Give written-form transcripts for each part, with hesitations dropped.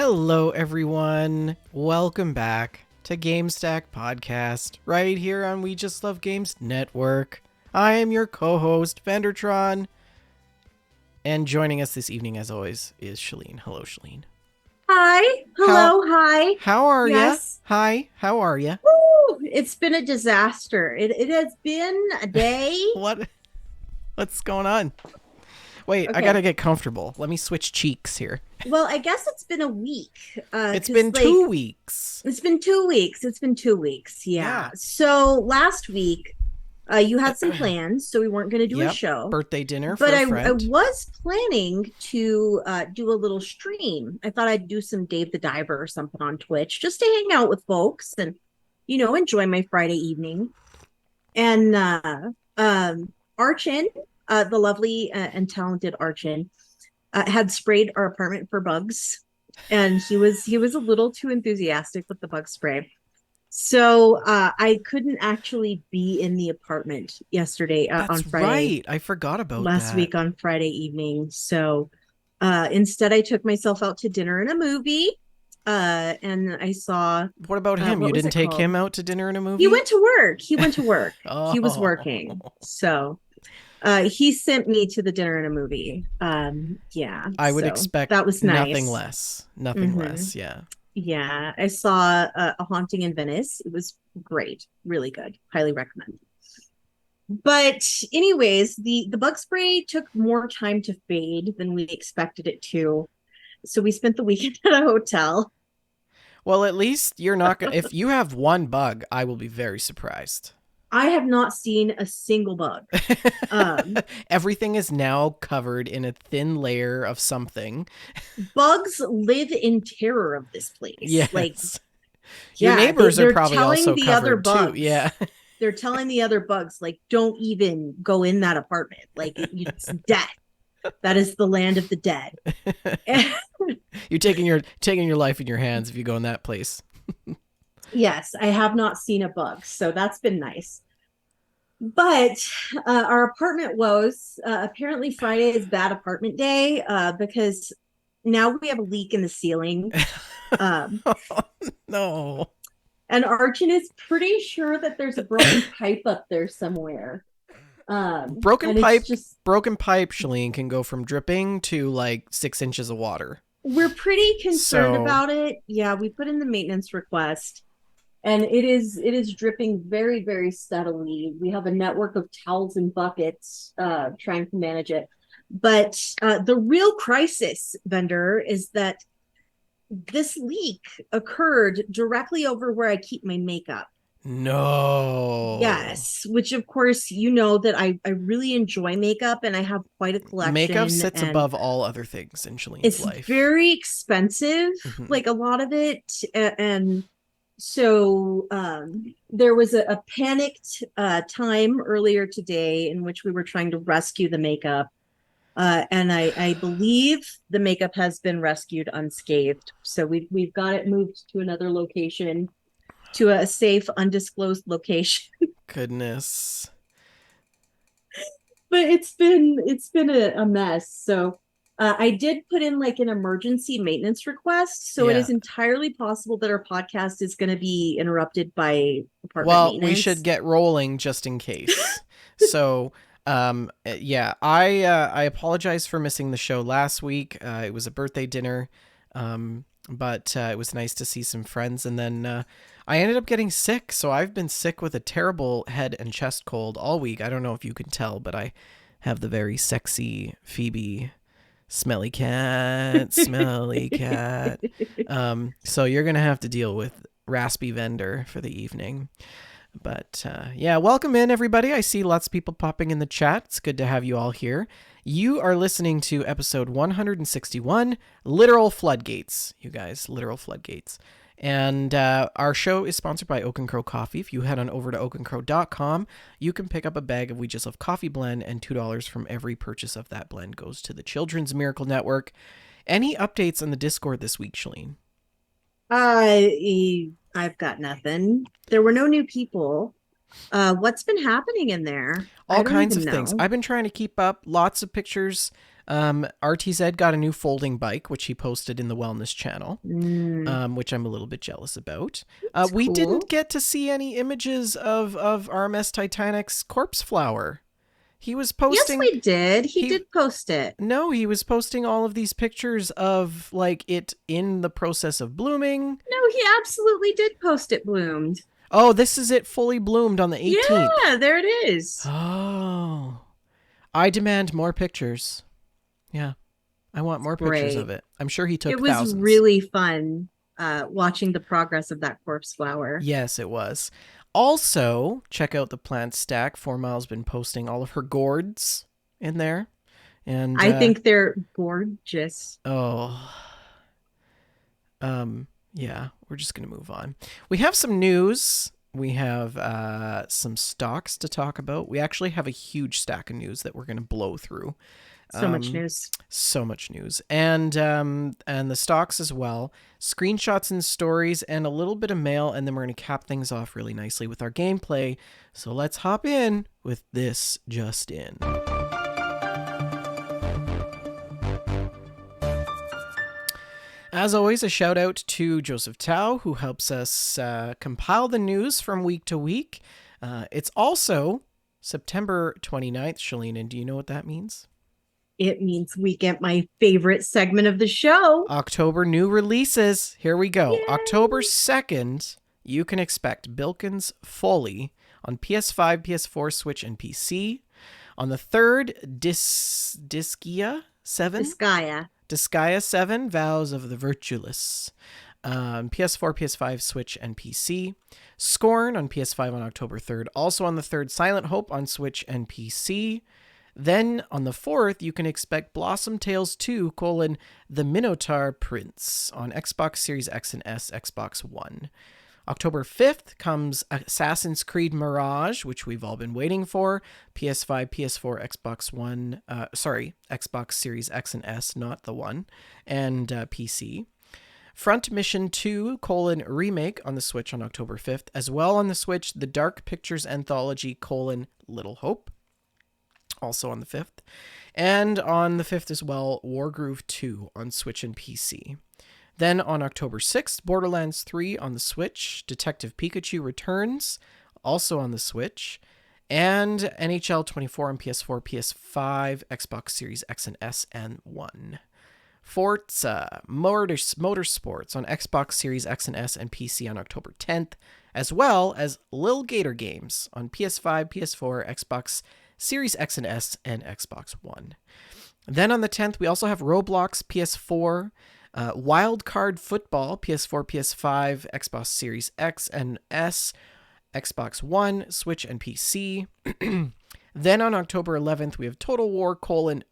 Hello, everyone. Welcome back to GameStack Podcast, right here on We Just Love Games Network. I am your co-host, Vandertron, and joining us this evening, as always, is Shalene. Hello, Shalene. Hi. Hello. Hi. How are ya? Yes. Hi. How are ya? Woo, it's been a disaster. It has been a day. What's going on? Wait, Okay. I gotta get comfortable. Let me switch cheeks here. Well, I guess it's been a week. It's been 2 weeks. It's been 2 weeks. It's been 2 weeks. Yeah. So last week, you had some plans, so we weren't going to do a show. Birthday dinner for But a friend. I was planning to do a little stream. I thought I'd do some Dave the Diver or something on Twitch just to hang out with folks and, enjoy my Friday evening. And Archin, the lovely and talented Archin, had sprayed our apartment for bugs, and he was a little too enthusiastic with the bug spray. So I couldn't actually be in the apartment yesterday on Friday. Right. I forgot about last week on Friday evening. So instead, I took myself out to dinner and a movie. And I saw. What about him? You didn't take him out to dinner and a movie? He went to work. Oh. He was working. So he sent me to the dinner and a movie. Yeah. I would expect that was nice. Nothing less. Nothing less. Yeah. Yeah. I saw A Haunting in Venice. It was great. Really good. Highly recommend. But anyways, the bug spray took more time to fade than we expected it to. So we spent the weekend at a hotel. Well, at least you're not going to... If you have one bug, I will be very surprised. I have not seen a single bug. Everything is now covered in a thin layer of something. Bugs live in terror of this place. Yes. Your neighbors are probably also covered too. Yeah. They're telling the other bugs, like, don't even go in that apartment. Like, it's death. That is the land of the dead. You're taking your life in your hands if you go in that place. Yes, I have not seen a bug, so that's been nice. But our apartment woes, apparently Friday is bad apartment day because now we have a leak in the ceiling. No. And Archie is pretty sure that there's a broken pipe up there somewhere. Broken pipe, Shalene, can go from dripping to like 6 inches of water. We're pretty concerned about it. Yeah, we put in the maintenance request. And it is dripping very, very steadily. We have a network of towels and buckets trying to manage it. But the real crisis, Vendor, is that this leak occurred directly over where I keep my makeup. No. Yes, which of course you know that I really enjoy makeup and I have quite a collection. Makeup sits above all other things in Shalene's life. It's very expensive, like a lot of it, and so there was a panicked time earlier today in which we were trying to rescue the makeup. And I believe the makeup has been rescued unscathed. So we've got it moved to another location, to a safe, undisclosed location. Goodness. But it's been a mess. So I did put in like an emergency maintenance request. So it is entirely possible that our podcast is going to be interrupted by apartment maintenance. Well, we should get rolling just in case. So, I apologize for missing the show last week. It was a birthday dinner, but it was nice to see some friends. And then I ended up getting sick. So I've been sick with a terrible head and chest cold all week. I don't know if you can tell, but I have the very sexy Phoebe smelly cat. So you're going to have to deal with raspy Vendor for the evening. But welcome in, everybody. I see lots of people popping in the chat. It's good to have you all here. You are listening to episode 161, Literal Floodgates, you guys, Literal Floodgates. And our show is sponsored by Oak & Crow Coffee. If you head on over to oakandcrow.com, you can pick up a bag of We Just Love Coffee blend, and $2 from every purchase of that blend goes to the Children's Miracle Network. Any updates on the Discord this week, Shalene? I've got nothing. There were no new people. What's been happening in there? All kinds of things. I've been trying to keep up. Lots of pictures RTZ got a new folding bike, which he posted in the wellness channel, Mm, which I'm a little bit jealous about. it's We didn't cool. get to see any images of RMS Titanic's corpse flower. He was Yes, posting we did. He he did post it. no, he was posting all of these pictures of like it in the process of blooming. No, he absolutely did post it bloomed. Oh, this is it fully bloomed on the 18th. Yeah, there it is. Oh. I demand more pictures. Yeah. I want more pictures of Great. it. I'm sure he It took was thousands. really fun watching the progress of that corpse flower. Yes, it was. Also, check out the plant stack. 4mile's been posting all of her gourds in there. And I think they're gorgeous. oh, yeah, we're just gonna move on. We have some news. We have some stocks to talk about. We actually have a huge stack of news that we're gonna blow through. So much news. So much news, and the stocks as well. Screenshots and stories, and a little bit of mail, and then we're gonna cap things off really nicely with our gameplay. So let's hop in with this just in. As always, a shout out to Joseph Tao, who helps us compile the news from week to week. It's also September 29th. Shalene, and do you know what that means? It means we get my favorite segment of the show. October new releases. Here we go. Yay. October 2nd, you can expect Bilkins Foley on PS5, PS4, Switch, and PC. On the 3rd, Disgaea 7? Disgaea 7, Vows of the Virtueless. PS4, PS5, Switch, and PC. Scorn on PS5 on October 3rd. Also on the 3rd, Silent Hope on Switch and PC. Then on the 4th, you can expect Blossom Tales 2, The Minotaur Prince on Xbox Series X and S, Xbox One. October 5th comes Assassin's Creed Mirage, which we've all been waiting for. PS5, PS4, Xbox One, Xbox Series X and S, not the one, and PC. Front Mission 2, Remake on the Switch on October 5th. As well on the Switch, The Dark Pictures Anthology, Little Hope, also on the 5th. And on the 5th as well, Wargroove 2 on Switch and PC. Then on October 6th, Borderlands 3 on the Switch, Detective Pikachu Returns, also on the Switch, and NHL 24 on PS4, PS5, Xbox Series X and S, and One. Forza Motorsports on Xbox Series X and S and PC on October 10th, as well as Lil Gator Games on PS5, PS4, Xbox Series X and S, and Xbox One. Then on the 10th, we also have Roblox PS4, Wildcard Football, PS4, PS5, Xbox Series X and S, Xbox One, Switch, and PC. Then on October 11th, we have Total War,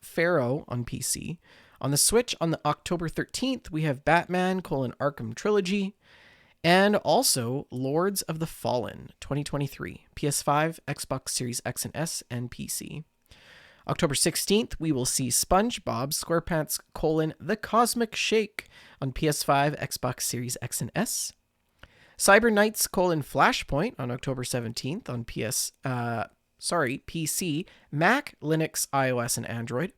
Pharaoh on PC. On the Switch, on the October 13th, we have Batman, Arkham Trilogy. And also Lords of the Fallen 2023, PS5, Xbox Series X and S, and PC. October 16th, we will see SpongeBob SquarePants, The Cosmic Shake on PS5, Xbox Series X and S. Cyber Knights, Flashpoint on October 17th on PC, Mac, Linux, iOS, and Android.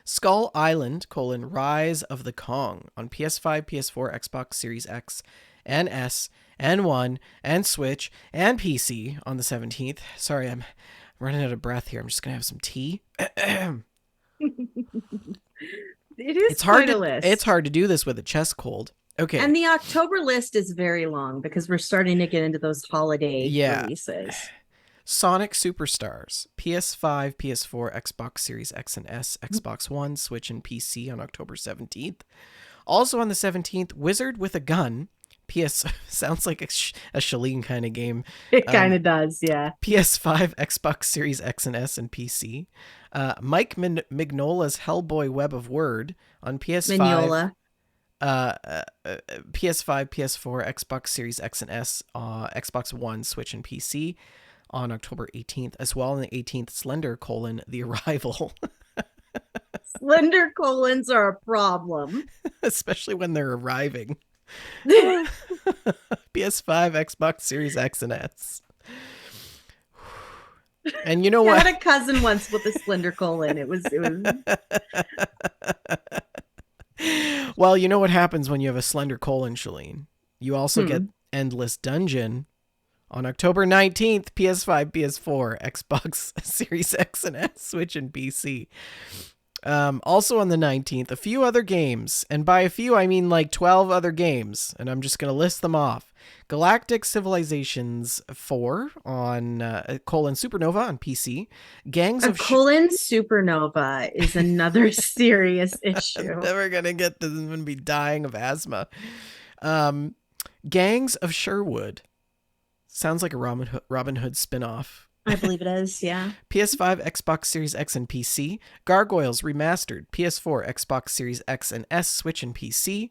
Skull Island, Rise of the Kong on PS5, PS4, Xbox Series X and S, and One, and Switch, and PC on the 17th. Sorry, I'm running out of breath here. I'm just going to have some tea. It is it's hard quite to, a list. It's hard to do this with a chest cold. Okay. And the October list is very long because we're starting to get into those holiday releases. Sonic Superstars, PS5, PS4, Xbox Series X and S, Xbox One, Switch, and PC on October 17th. Also on the 17th, Wizard with a Gun. Sounds like a Shalene kind of game. It kind of does, yeah. PS5, Xbox Series X and S, and PC. Mike Mignola's Hellboy Web of Word on PS5. Mignola. PS5, PS4, Xbox Series X and S, Xbox One, Switch, and PC on October 18th. As well on the 18th, Slender, The Arrival. Slender colons are a problem. Especially when they're arriving. PS5, Xbox Series X and S. And you know I what? had a cousin once with a slender colon. It was. Well, you know what happens when you have a slender colon, Shalene? You also get Hmm. Endless Dungeon on October 19th, PS5, PS4, Xbox Series X and S, Switch, and PC. Also on the 19th, a few other games. And by a few, I mean like 12 other games. And I'm just going to list them off. Galactic Civilizations 4 on colon Supernova on PC. Gangs A of... colon supernova is another serious I'm issue. never going to get this. I'm going to be dying of asthma. Um, Gangs of Sherwood. Sounds like a Robin Hood spinoff. I believe it is, yeah. PS5, Xbox Series X and PC. Gargoyles Remastered. PS4, Xbox Series X and S, Switch and PC.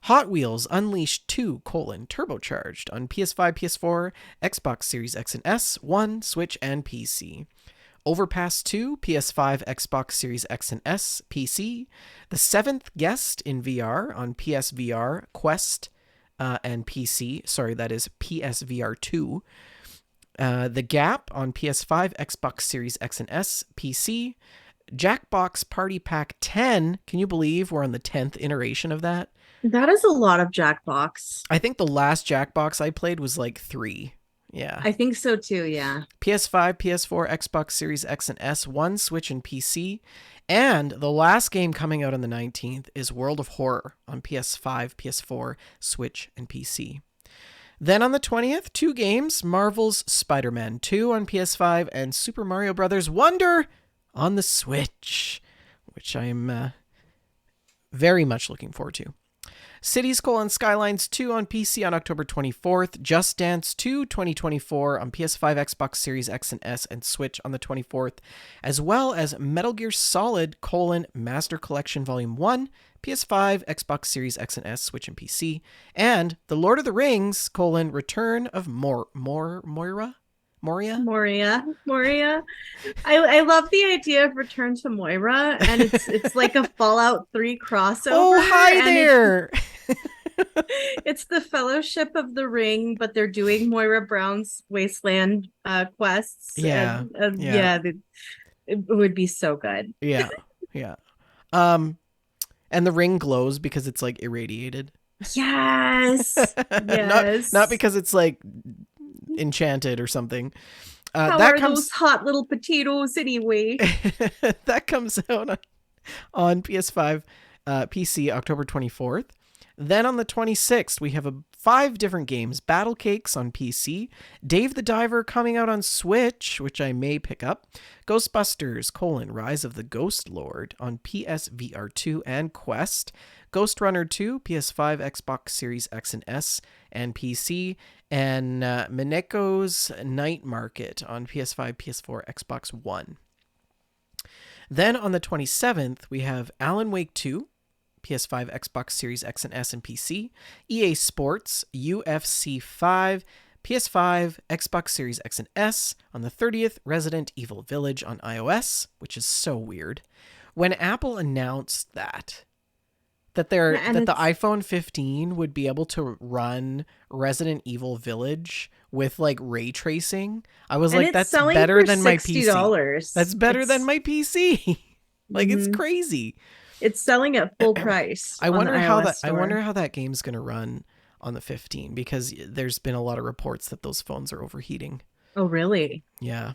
Hot Wheels Unleashed 2, Turbocharged on PS5, PS4, Xbox Series X and S, One, Switch, and PC. Overpass 2, PS5, Xbox Series X and S, PC. The Seventh Guest in VR on PSVR, Quest, and PC. Sorry, that is PSVR 2. The Gap on PS5, Xbox Series X and S, PC. Jackbox Party Pack 10. Can you believe we're on the 10th iteration of that? That is a lot of Jackbox. I think the last Jackbox I played was like 3. Yeah. I think so too, yeah. PS5, PS4, Xbox Series X and S, One, Switch, and PC. And the last game coming out on the 19th is World of Horror on PS5, PS4, Switch, and PC. Then on the 20th, 2 games, Marvel's Spider-Man 2 on PS5 and Super Mario Bros. Wonder on the Switch, which I'm very much looking forward to. Cities: Skylines 2 on PC on October 24th. Just Dance 2 2024 on PS5, Xbox Series X and S, and Switch on the 24th, as well as Metal Gear Solid: Master Collection Volume 1, PS5, Xbox Series X and S, Switch, and PC, and The Lord of the Rings: Return of Moria? Moria. I love the idea of Return to Moira, and it's like a Fallout 3 crossover. Oh, hi there! It's the Fellowship of the Ring, but they're doing Moira Brown's Wasteland quests. Yeah, yeah, it would be so good. Yeah. And the ring glows because it's like irradiated. Yes. Yes. Not because it's like enchanted or something. How that are comes... those hot little potatoes anyway? That comes out on PS5, PC, October 24th. Then on the 26th, we have 5 different games. Battle Cakes on PC. Dave the Diver coming out on Switch, which I may pick up. Ghostbusters, Rise of the Ghost Lord on PSVR 2 and Quest. Ghost Runner 2, PS5, Xbox Series X and S, and PC. And Mineko's Night Market on PS5, PS4, Xbox One. Then on the 27th, we have Alan Wake 2, PS5, Xbox Series X and S, and PC. EA Sports, UFC 5, PS5, Xbox Series X and S. On the 30th, Resident Evil Village on iOS, which is so weird. When Apple announced that the iPhone 15 would be able to run Resident Evil Village with like ray tracing, I was like, that's better than my PC. That's better than my PC. Like, it's crazy. It's selling at full price. I wonder how that game's going to run on the 15, because there's been a lot of reports that those phones are overheating. Oh, really? Yeah.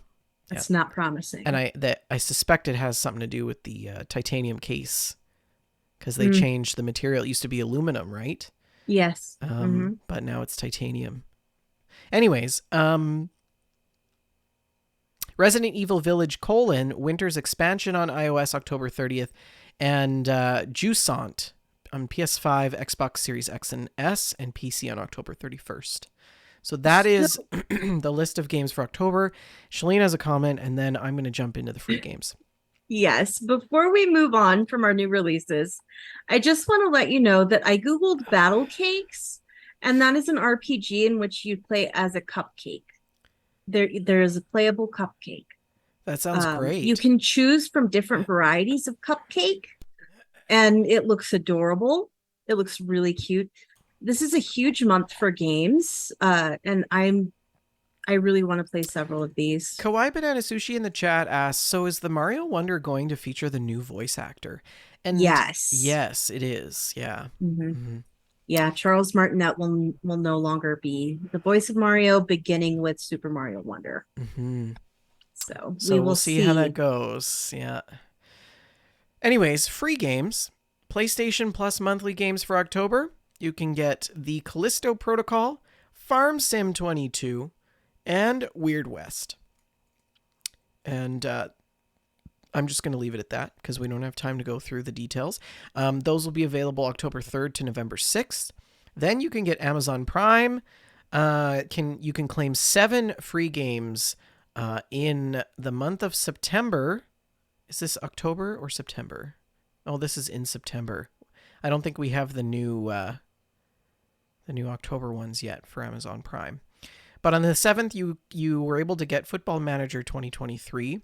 That's not promising. And I suspect it has something to do with the titanium case, because they changed the material. It used to be aluminum, right? Yes. But now it's titanium. Anyways, Resident Evil Village: Winter's Expansion on iOS October 30th, and Jusant on PS5, Xbox Series X and S, and PC on October 31st. So that is the list of games for October. Shalene has a comment, and then I'm going to jump into the free games. Yes. Before we move on from our new releases, I just want to let you know that I Googled Battle Cakes, and that is an RPG in which you play as a cupcake. There is a playable cupcake. That sounds great. You can choose from different varieties of cupcake, and it looks adorable. It looks really cute. This is a huge month for games, and I I really want to play several of these. Kawaii Banana Sushi in the chat asks, so is the Mario Wonder going to feature the new voice actor? And Yes. yes, it is. Yeah. Hmm. Mm-hmm. Yeah, Charles Martinet will no longer be the voice of Mario, beginning with Super Mario Wonder. Mm-hmm. So we So we'll will see how that see. goes. Yeah. Anyways, free games. PlayStation Plus monthly games for October. You can get The Callisto Protocol, Farm Sim 22, and Weird West. And I'm just going to leave it at that because we don't have time to go through the details. Those will be available October 3rd to November 6th. Then you can get Amazon Prime. You can claim 7 free games in the month of September. Is this October or September? Oh, this is in September. I don't think we have the new October ones yet for Amazon Prime. But on the 7th, you were able to get Football Manager 2023.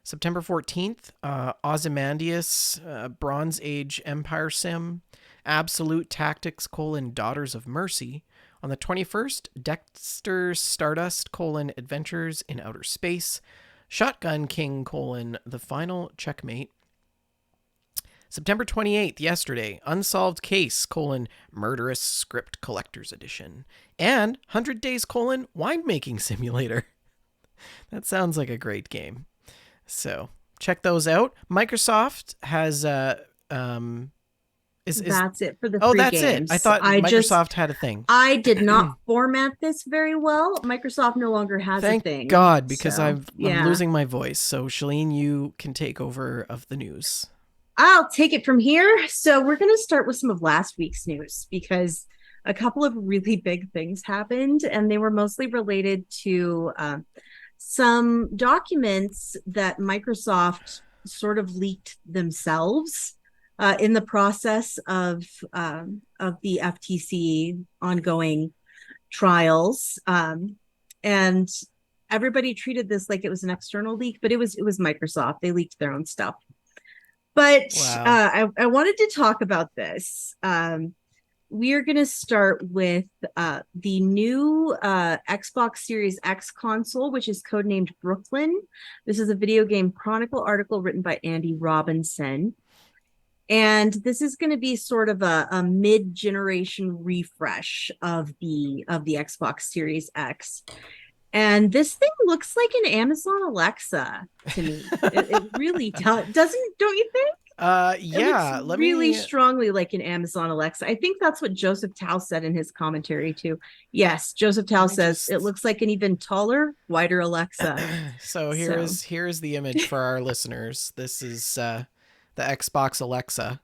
September 14th, Ozymandias, Bronze Age Empire Sim, Absolute Tactics, Daughters of Mercy. On the 21st, Dexter Stardust, Adventures in Outer Space, Shotgun King, The Final Checkmate. September 28th, yesterday, Unsolved Case, Murderous Script Collector's Edition. And 100 Days, Winemaking Simulator. That sounds like a great game. So check those out. Microsoft has That's it for the oh, free that's it. I games. thought Microsoft had a thing. I did not format this very well. Microsoft no longer has a Thank thing. God, because So, I'm yeah. losing my voice. So Shalene, you can take over of the news. I'll take it from here. So, we're going to start with some of last week's news because a couple of really big things happened, and they were mostly related to some documents that Microsoft sort of leaked themselves in the process of the FTC ongoing trials, and everybody treated this like it was an external leak, but it was Microsoft. They leaked their own stuff. But Wow. I wanted to talk about this. We are going to start with the new Xbox Series X console, which is codenamed Brooklyn. This is a video game chronicle article written by Andy Robinson. And this is going to be sort of a mid-generation refresh of the Xbox Series X. And this thing looks like an Amazon Alexa to me. It really doesn't, don't you think? It looks Yeah. Let really me. strongly like an Amazon Alexa. I think that's what Joseph Tao said in his commentary too. Yes, Joseph Tao Let me says it just. looks like an even taller, wider Alexa. So So, here is the image for our listeners. This is the Xbox Alexa.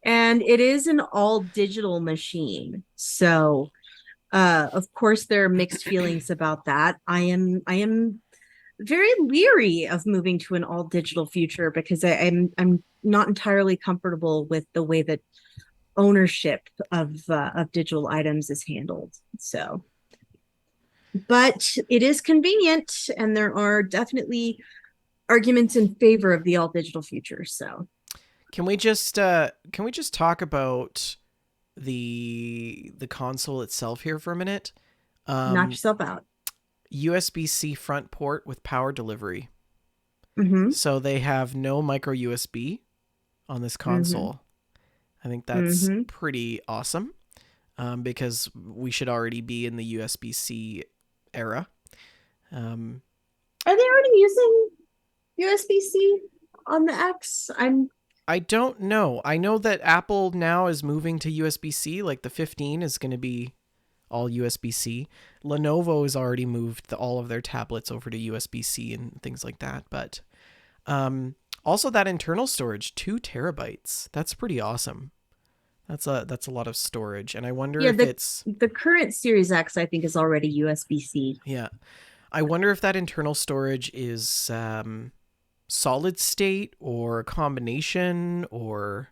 and it is an all digital machine. So, of course there are mixed feelings about that. I am very leery of moving to an all digital future because I'm not entirely comfortable with the way that ownership of digital items is handled. So, but it is convenient, and there are definitely arguments in favor of the all digital future. So, Can we just talk about the console itself here for a minute? knock Um, yourself out. USB-C front port with power delivery. Mm-hmm. So they have no micro USB on this Mm-hmm. console. I think that's Mm-hmm. pretty awesome because we should already be in the USB-C era. Um, Are they already using USB-C on the X? I don't know. I know that Apple now is moving to USB-C. Like the 15 is going to be all USB-C. Lenovo has already moved all of their tablets over to USB-C and things like that. But also that internal storage, 2 terabytes. That's pretty awesome. That's a lot of storage, and I wonder Yeah, if the it's the current Series X I think is already USB-C. yeah. I wonder if that internal storage is solid state or a combination or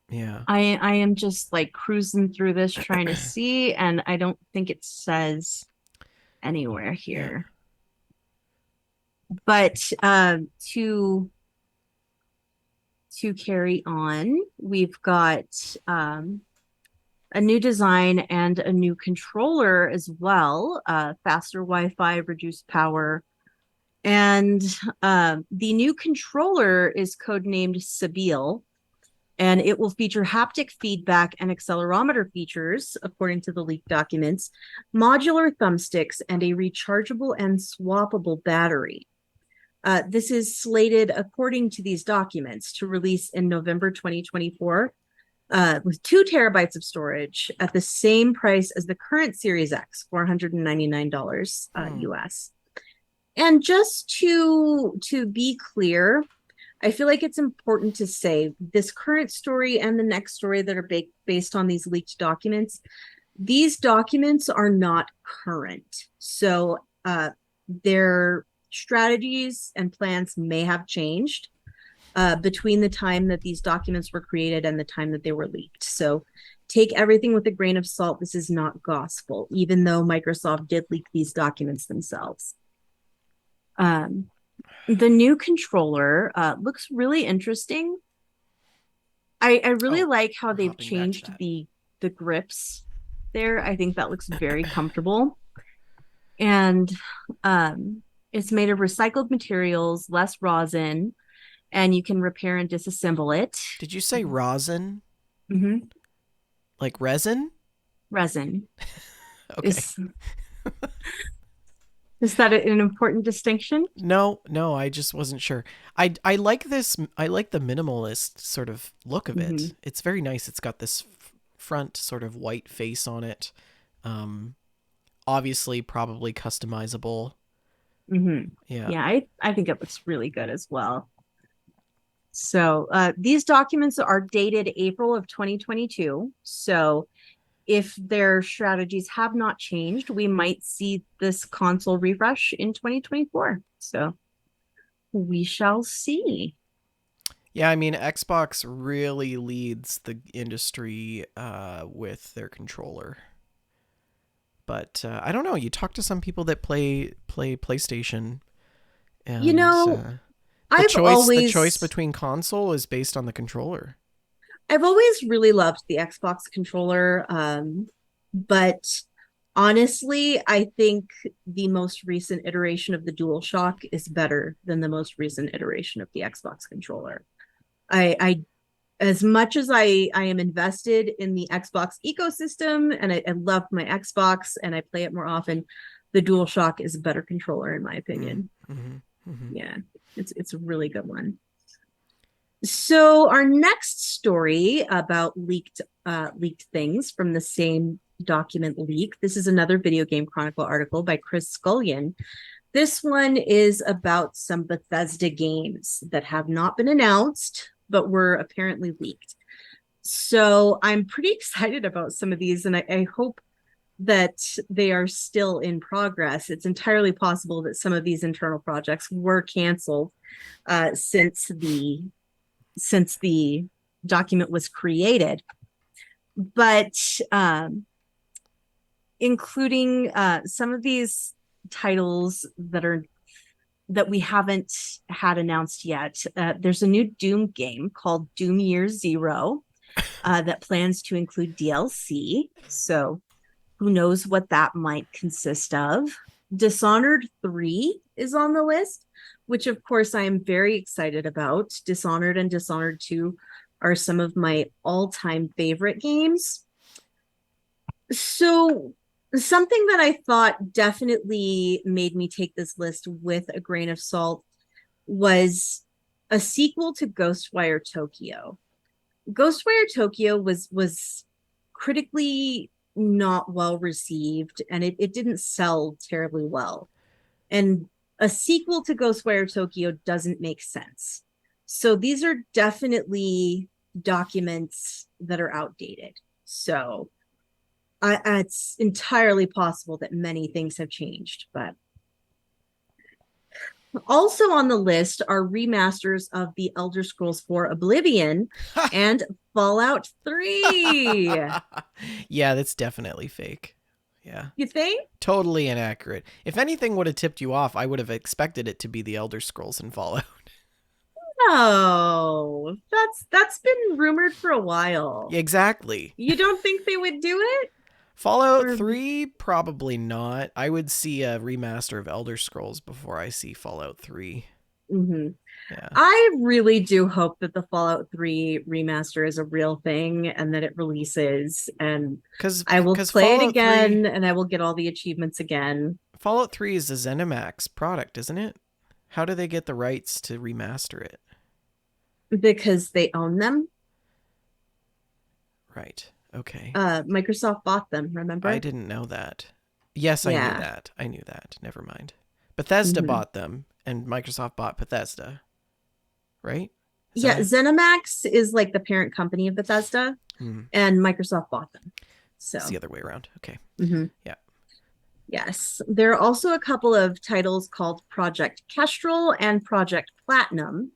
yeah. I am just like cruising through this trying to see, and I don't think it says anywhere Yeah. here. But to carry on, we've got a new design and a new controller as well. Faster Wi-Fi, reduced power, and the new controller is codenamed Sabine, and it will feature haptic feedback and accelerometer features, according to the leaked documents, modular thumbsticks, and a rechargeable and swappable battery. This is slated, according to these documents, to release in November 2024 with 2 terabytes of storage at the same price as the current Series X, $499 US. And just to be clear, I feel like it's important to say this current story and the next story that are based on these leaked documents, these documents are not current. So their strategies and plans may have changed between the time that these documents were created and the time that they were leaked. So take everything with a grain of salt. This is not gospel, even though Microsoft did leak these documents themselves. The new controller looks really interesting. I really like how they've changed the grips there. I think that looks very comfortable. And it's made of recycled materials, less rosin, and you can repair and disassemble it. Did you say rosin? Mm-hmm. Like resin? Resin. Okay. Is that an important distinction? No, I just wasn't sure. I like this. I like the minimalist sort of look of it. It's very nice. It's got this front sort of white face on it. Obviously, probably customizable. Yeah, I think it looks really good as well. So these documents are dated April of 2022. So if their strategies have not changed, we might see this console refresh in 2024. So we shall see. Yeah, I mean, Xbox really leads the industry with their controller. But I don't know. You talk to some people that play PlayStation, and the choice between console is based on the controller. I've always really loved the Xbox controller, but honestly, I think the most recent iteration of the DualShock is better than the most recent iteration of the Xbox controller. I as much as I am invested in the Xbox ecosystem and I love my Xbox and I play it more often, the DualShock is a better controller in my opinion. Yeah, it's a really good one. So our next story about leaked things from the same document leak. This is another Video Game Chronicle article by Chris Scullion. This one is about some Bethesda games that have not been announced, but were apparently leaked. So I'm pretty excited about some of these, and I hope that they are still in progress. It's entirely possible that some of these internal projects were canceled since the document was created. But including some of these titles that we haven't had announced yet. There's a new Doom game called Doom Year Zero that plans to include DLC. So who knows what that might consist of. Dishonored 3 is on the list, which of course I am very excited about. Dishonored and Dishonored 2 are some of my all-time favorite games. So something that I thought definitely made me take this list with a grain of salt was a sequel to Ghostwire Tokyo. Ghostwire Tokyo was critically not well received, and it didn't sell terribly well. And a sequel to Ghostwire Tokyo doesn't make sense. So these are definitely documents that are outdated. So it's entirely possible that many things have changed, but also on the list are remasters of the Elder Scrolls 4 Oblivion and Fallout 3. Yeah, that's definitely fake. Yeah. You think? Totally inaccurate. If anything would have tipped you off, I would have expected it to be the Elder Scrolls and Fallout. No, that's been rumored for a while. Exactly. You don't think they would do it? Fallout Or 3, probably not. I would see a remaster of Elder Scrolls before I see Fallout 3. Mhm. Yeah. I really do hope that the Fallout 3 remaster is a real thing and that it releases and Cuz I will cuz play it Fallout 3 again and I will get all the achievements again Fallout 3 is a ZeniMax product, isn't it? How do they get the rights to remaster it? because they own them. Right. Okay. Microsoft bought them, I remember? didn't know that. Yes, I knew Yeah. that. I knew that. Never mind. Bethesda Hmm. bought them and Microsoft bought Bethesda, right? Is Yeah, that ZeniMax is like the parent company of Bethesda and Microsoft bought them. it's the So, other way around. Okay. mhm. Yeah. Yes. There are also a couple of titles called Project Kestrel and Project Platinum.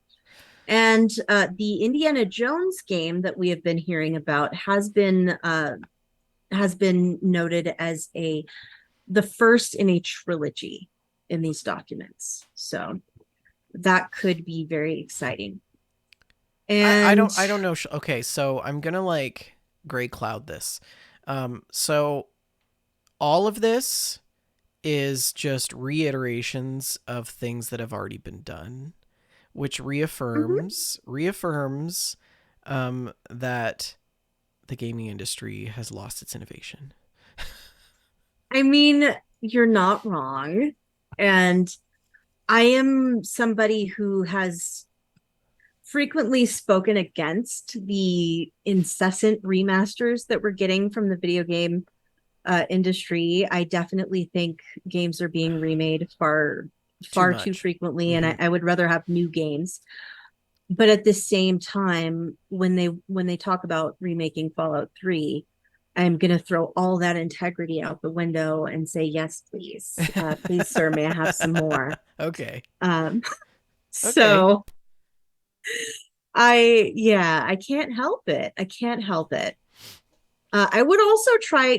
And the Indiana Jones game that we have been hearing about has been noted as a the first in a trilogy in these documents. So that could be very exciting. And I don't know. Okay, so I'm gonna like gray cloud this. So all of this is just reiterations of things that have already been done, which mhm, reaffirms that the gaming industry has lost its innovation. I mean, you're not wrong. And I am somebody who has frequently spoken against the incessant remasters that we're getting from the video game industry. I definitely think games are being remade Too far too much. frequently, and Mm-hmm. I would rather have new games. But at the same time, when they talk about remaking Fallout 3, I'm going to throw all that integrity out the window and say, yes, please. Please, sir, may I have some more? Okay. Um, Okay. so I can't help it. I can't help it. I would also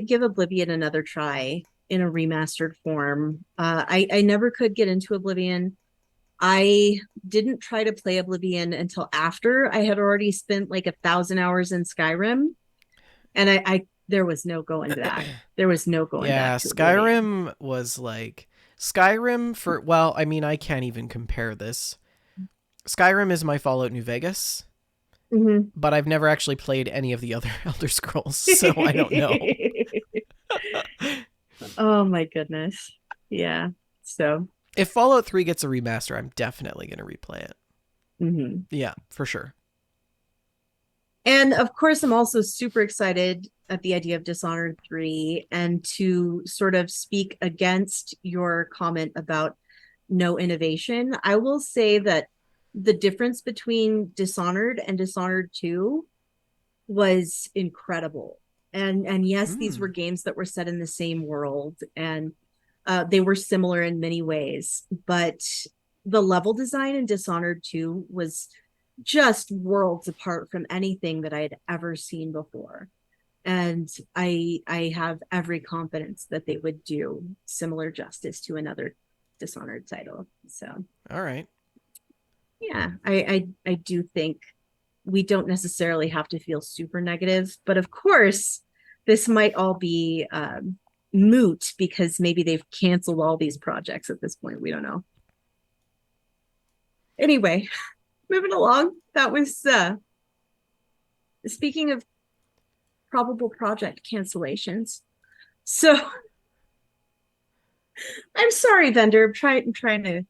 give Oblivion another try in a remastered form. I never could get into Oblivion. I didn't try to play Oblivion until after I had already spent like 1,000 hours in Skyrim, and I there was no going back. There was no going back Yeah, to Oblivion. Skyrim was like Skyrim for well, I mean, I can't even compare this. Skyrim is my Fallout New Vegas, Mm-hmm. but I've never actually played any of the other Elder Scrolls, so I don't know. Oh my goodness. Yeah. So, If Fallout 3 gets a remaster, I'm definitely going to replay it. mhm. Yeah, for sure. And of course, I'm also super excited at the idea of Dishonored 3 and to sort of speak against your comment about no innovation. I will say that the difference between Dishonored and Dishonored 2 was incredible. And yes, these were Hmm. games that were set in the same world and they were similar in many ways, but the level design in Dishonored 2 was just worlds apart from anything that I had ever seen before. And I have every confidence that they would do similar justice to another Dishonored title. So All right. yeah, I do think we don't necessarily have to feel super negative, but of course, this might all be moot because maybe they've canceled all these projects at this point. We don't know. Anyway, moving along. That was speaking of probable project cancellations. So I'm sorry, vendor. I'm trying to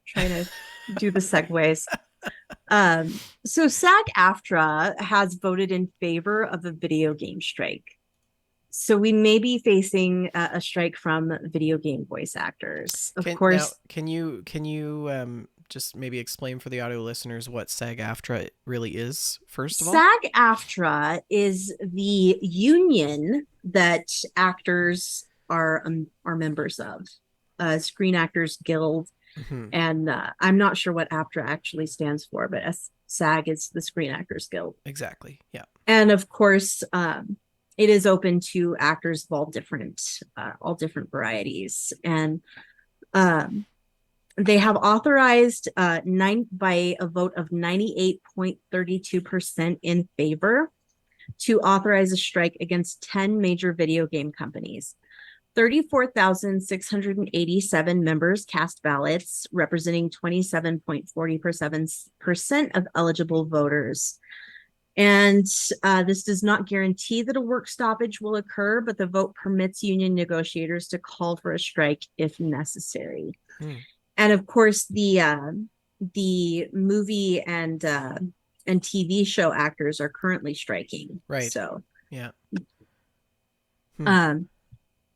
do the segues. So SAG-AFTRA has voted in favor of a video game strike. So we may be facing a strike from video game voice actors. Of Now course, can you just maybe explain for the audio listeners what SAG-AFTRA really is first of all? SAG-AFTRA is the union that actors are members of, Screen Actors Guild, Mm-hmm. and I'm not sure what AFTRA actually stands for, but SAG is the Screen Actors Guild. Exactly. Yeah. And of course, it is open to actors of all different varieties. And um, They have authorized by a vote of 98.32% in favor to authorize a strike against 10 major video game companies. 34,687 members cast ballots, representing 27.40% of eligible voters. And this does not guarantee that a work stoppage will occur, but the vote permits union negotiators to call for a strike if necessary. And of course, the movie and TV show actors are currently striking. Right. So, yeah.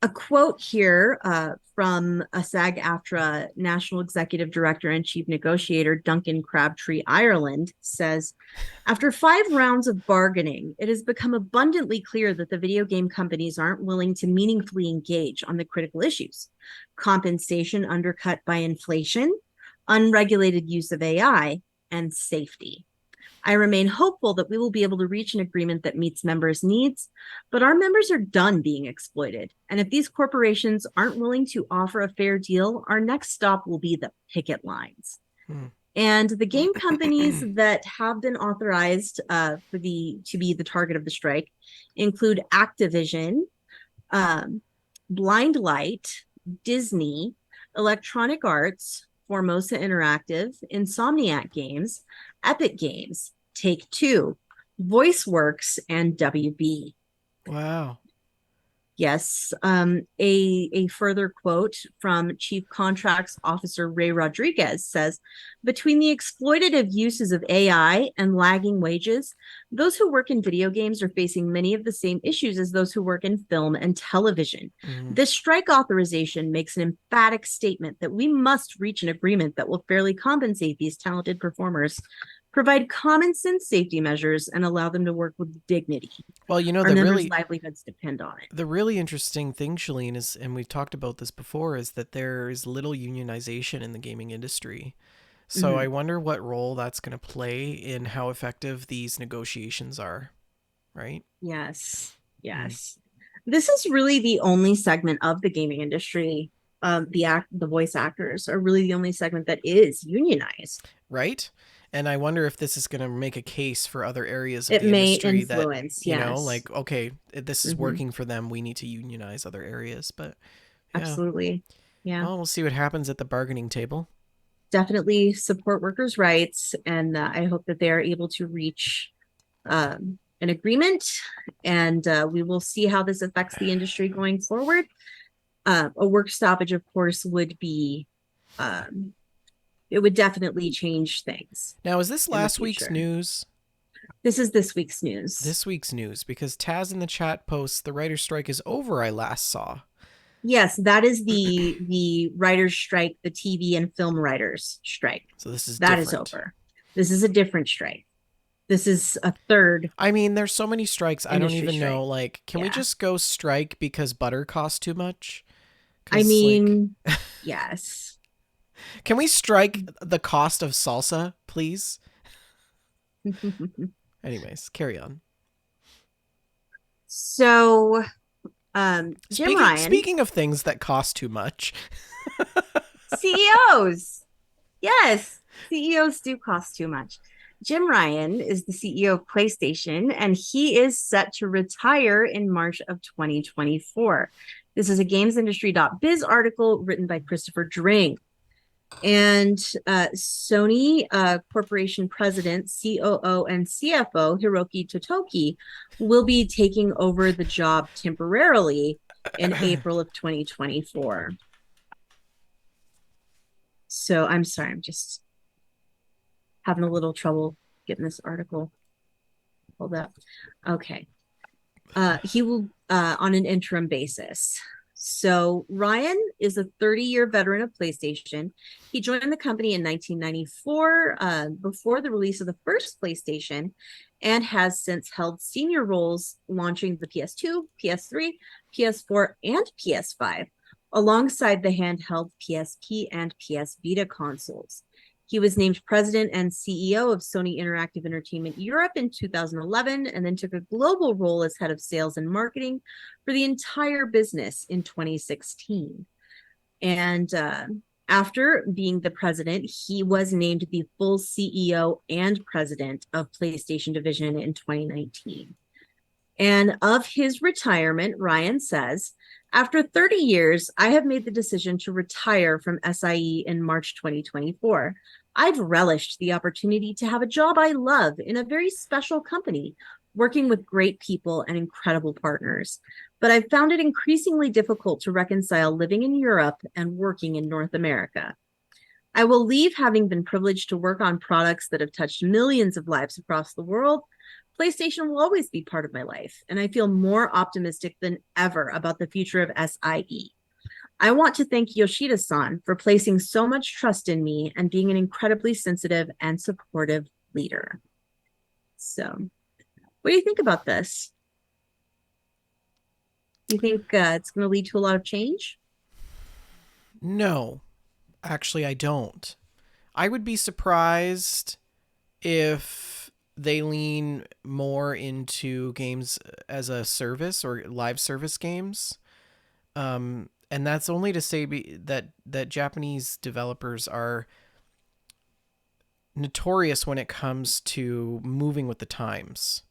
A quote here from a SAG-AFTRA National Executive Director and Chief Negotiator Duncan Crabtree Ireland says, after 5 rounds of bargaining, it has become abundantly clear that the video game companies aren't willing to meaningfully engage on the critical issues: compensation undercut by inflation, unregulated use of AI, and safety. I remain hopeful that we will be able to reach an agreement that meets members' needs, but our members are done being exploited. And if these corporations aren't willing to offer a fair deal, our next stop will be the picket lines. And the game companies that have been authorized to be the target of the strike include Activision, Blind Light, Disney, Electronic Arts, Formosa Interactive, Insomniac Games, Epic Games, Take-Two, VoiceWorks, and WB. Wow. Yes. A further quote from Chief Contracts Officer Ray Rodriguez says, between the exploitative uses of AI and lagging wages, those who work in video games are facing many of the same issues as those who work in film and television. This strike authorization makes an emphatic statement that we must reach an agreement that will fairly compensate these talented performers, provide common sense safety measures, and allow them to work with dignity. Well, our members' livelihoods depend on it. The really interesting thing, Shalene, is, and we've talked about this before, is that there is little unionization in the gaming industry. So I wonder what role that's going to play in how effective these negotiations are, right? Yes. This is really the only segment of the gaming industry. The voice actors are really the only segment that is unionized. Right? And I wonder if this is going to make a case for other areas of it the may industry influence, that, you know, like, okay, this is working for them. We need to unionize other areas. But yeah. Absolutely. Yeah. Well, we'll see what happens at the bargaining table. Definitely support workers' rights. And I hope that they are able to reach an agreement. And we will see how this affects the industry going forward. A work stoppage, of course, would be it would definitely change things. Now, is this last week's news? This is this week's news. This week's news, because Taz in the chat posts, the writer's strike is over, I last saw. Yes, that is the writer's strike, the TV and film writers strike. So this is that different. is over. This is a different strike. This is a third. I mean, there's so many strikes. I don't even know. Like, can we just go strike because butter costs too much? I mean, like, yes. Can we strike the cost of salsa, please? Anyways, carry on. So, Jim Ryan. Speaking of things that cost too much. CEOs. Yes, CEOs do cost too much. Jim Ryan is the CEO of PlayStation, and he is set to retire in March of 2024. This is a GamesIndustry.biz article written by Christopher Dring. And Sony Corporation President, COO, and CFO Hiroki Totoki will be taking over the job temporarily in April of 2024. So I'm sorry, I'm just having a little trouble getting this article pulled up. Okay. He will on an interim basis. So Ryan is a 30-year veteran of PlayStation. He joined the company in 1994 before the release of the first PlayStation, and has since held senior roles launching the PS2, PS3, PS4, and PS5, alongside the handheld PSP and PS Vita consoles. He was named president and CEO of Sony Interactive Entertainment Europe in 2011, and then took a global role as head of sales and marketing for the entire business in 2016. And After being the president, he was named the full CEO and president of PlayStation Division in 2019. And of his retirement, Ryan says, after 30 years, I have made the decision to retire from SIE in March 2024. I've relished the opportunity to have a job I love in a very special company, working with great people and incredible partners. But I've found it increasingly difficult to reconcile living in Europe and working in North America. I will leave having been privileged to work on products that have touched millions of lives across the world. PlayStation will always be part of my life, and I feel more optimistic than ever about the future of SIE. I want to thank Yoshida-san for placing so much trust in me and being an incredibly sensitive and supportive leader. So, what do you think about this? Do you think it's going to lead to a lot of change? No, actually, I don't. I would be surprised if they lean more into games as a service or live service games. And that's only to say that Japanese developers are notorious when it comes to moving with the times.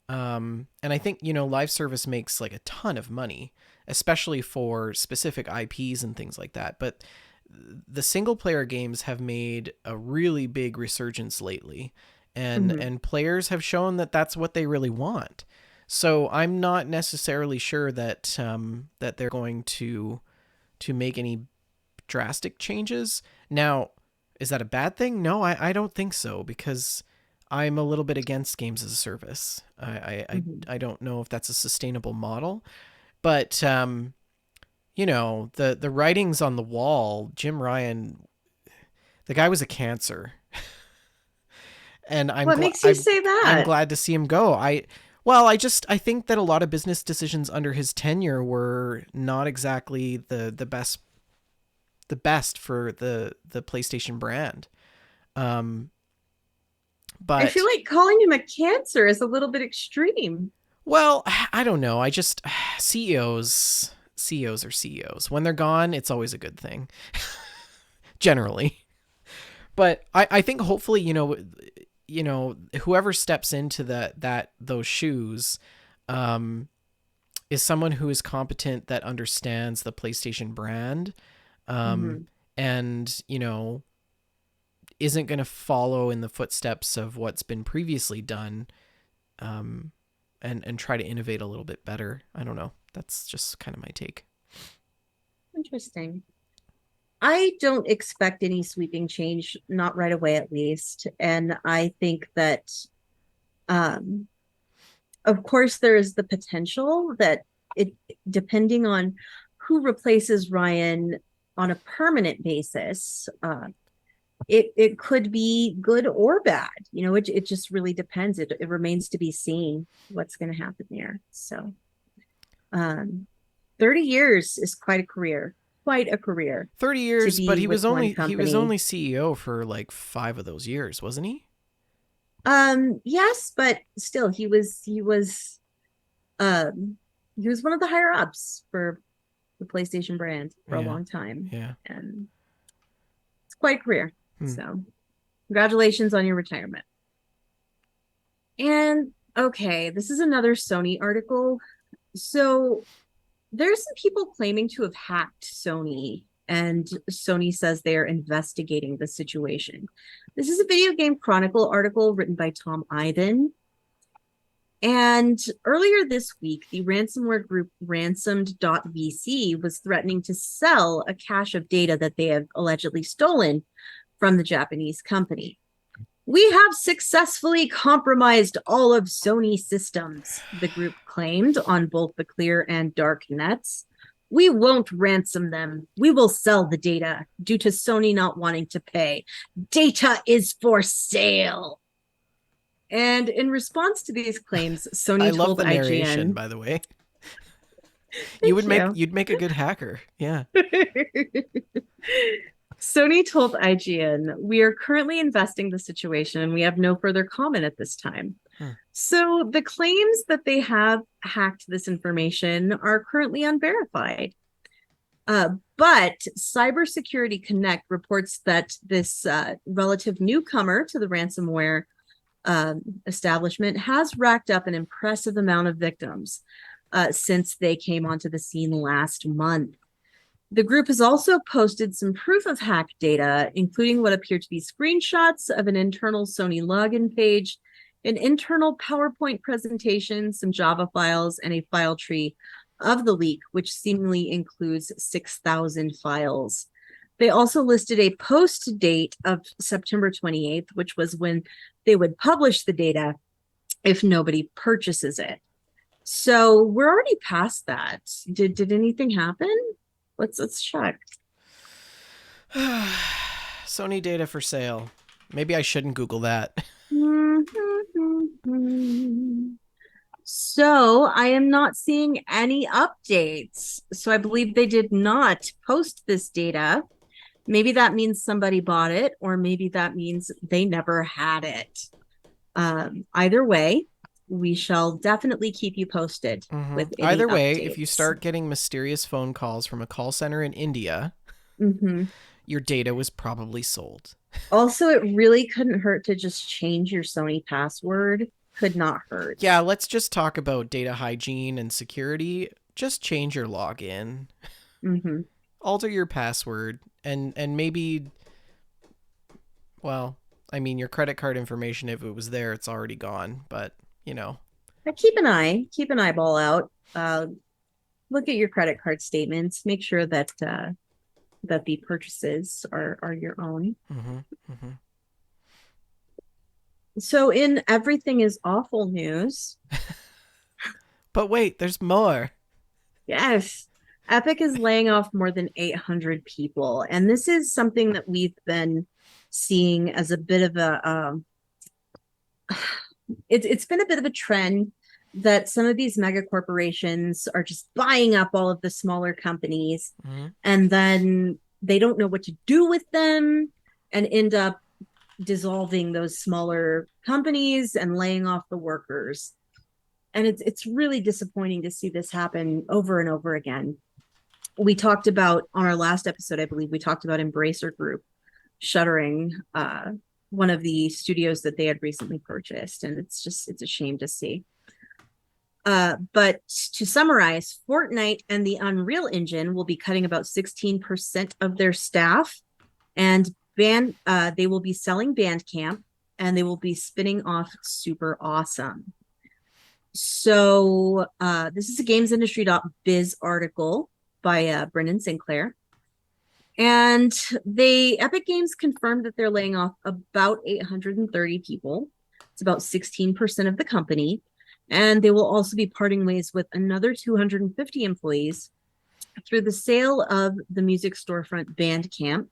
And I think, live service makes like a ton of money, especially for specific IPs and things like that. But the single player games have made a really big resurgence lately, and players have shown that that's what they really want. So I'm not necessarily sure that that they're going to make any drastic changes. Now, is that a bad thing? No, I don't think so, because I'm a little bit against games as a service. I don't know if that's a sustainable model, but the writings on the wall, Jim Ryan, the guy was a cancer. And What makes you say I'm that? glad to see him go. I think that a lot of business decisions under his tenure were not exactly the best for the PlayStation brand. I feel But like calling him a cancer is a little bit extreme. well, I don't know. I just CEOs are CEOs. When they're gone, it's always a good thing. Generally. But I think hopefully, whoever steps into those shoes is someone who is competent, that understands the PlayStation brand, Mm-hmm. and isn't going to follow in the footsteps of what's been previously done, and try to innovate a little bit better. I don't know. That's just kind of my take. Interesting. I don't expect any sweeping change, not right away at least. And I think that, um, of course, there is the potential that it, depending on who replaces Ryan on a permanent basis, it could be good or bad. It just really depends. It remains to be seen what's going to happen there. So, um, 30 years is quite a career 30 to years, but be with one he was company. only CEO for like 5 of those years, wasn't he? Yes, but still um he was one of the higher ups for the PlayStation brand for a Yeah. long time. Yeah. And it's quite a career. Hmm. So congratulations on your retirement. And okay, this is another Sony article. So there's some people claiming to have hacked Sony, and Sony says they are investigating the situation. This is a Video Game Chronicle article written by Tom Ivan. And earlier this week, the ransomware group ransomed.vc was threatening to sell a cache of data that they have allegedly stolen from the Japanese company. We have successfully compromised all of Sony's systems, the group claimed on both the clear and dark nets. We won't ransom them. We will sell the data due to Sony not wanting to pay. Data is for sale. And in response to these claims, I Sony love told the narration, IGN, by the way. thank you. You'd make a good hacker. Yeah. Sony told IGN, we are currently investing the situation and we have no further comment at this time. Huh. So the claims that they have hacked this information are currently unverified. But Cybersecurity Connect reports that this relative newcomer to the ransomware establishment has racked up an impressive amount of victims since they came onto the scene last month. The group has also posted some proof of hack data, including what appear to be screenshots of an internal Sony login page, an internal PowerPoint presentation, some Java files, and a file tree of the leak, which seemingly includes 6,000 files. They also listed a post date of September 28th, which was when they would publish the data if nobody purchases it. So we're already past that. Did anything happen? Let's check. Sony data for sale. Maybe I shouldn't Google that. So I am not seeing any updates. So I believe they did not post this data. Maybe that means somebody bought it, or maybe that means they never had it. Either way, we shall definitely keep you posted with any Either way, if you updates. start getting mysterious phone calls from a call center in India, your data was probably sold. Also, it really couldn't hurt to just change your Sony password. Could not hurt. Yeah, let's just talk about data hygiene and security. Just change your login, alter your password, and maybe, well, I mean, your credit card information, if it was there, it's already gone. But you know, Keep an eyeball out. Look at your credit card statements. Make sure that that the purchases are your own. So in everything is awful news. But wait, there's more. Yes. Epic is laying off more than 800 people. And this is something that we've been seeing as a bit of a it's been a bit of a trend that some of these mega corporations are just buying up all of the smaller companies, and then they don't know what to do with them and end up dissolving those smaller companies and laying off the workers. And it's really disappointing to see this happen over and over again. We talked about on our last episode, I believe we talked about Embracer Group shuttering one of the studios that they had recently purchased, and it's a shame to see. But to summarize, Fortnite and the Unreal Engine will be cutting about 16% of their staff, and they will be selling Bandcamp, and they will be spinning off Super Awesome. So this is a gamesindustry.biz article by Brendan Sinclair. And Epic Games confirmed that they're laying off about 830 people. It's about 16% of the company. And they will also be parting ways with another 250 employees through the sale of the music storefront Bandcamp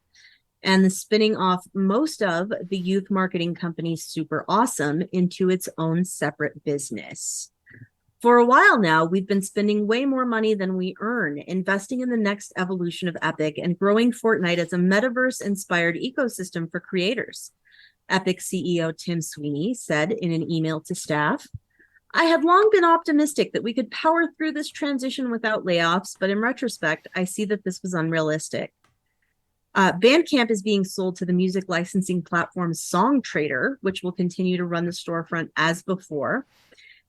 and the spinning off most of the youth marketing company Super Awesome into its own separate business. For a while now, we've been spending way more money than we earn, investing in the next evolution of Epic and growing Fortnite as a metaverse-inspired ecosystem for creators. Epic CEO Tim Sweeney said in an email to staff, "I had long been optimistic that we could power through this transition without layoffs, but in retrospect, I see that this was unrealistic." Bandcamp is being sold to the music licensing platform Songtradr, which will continue to run the storefront as before.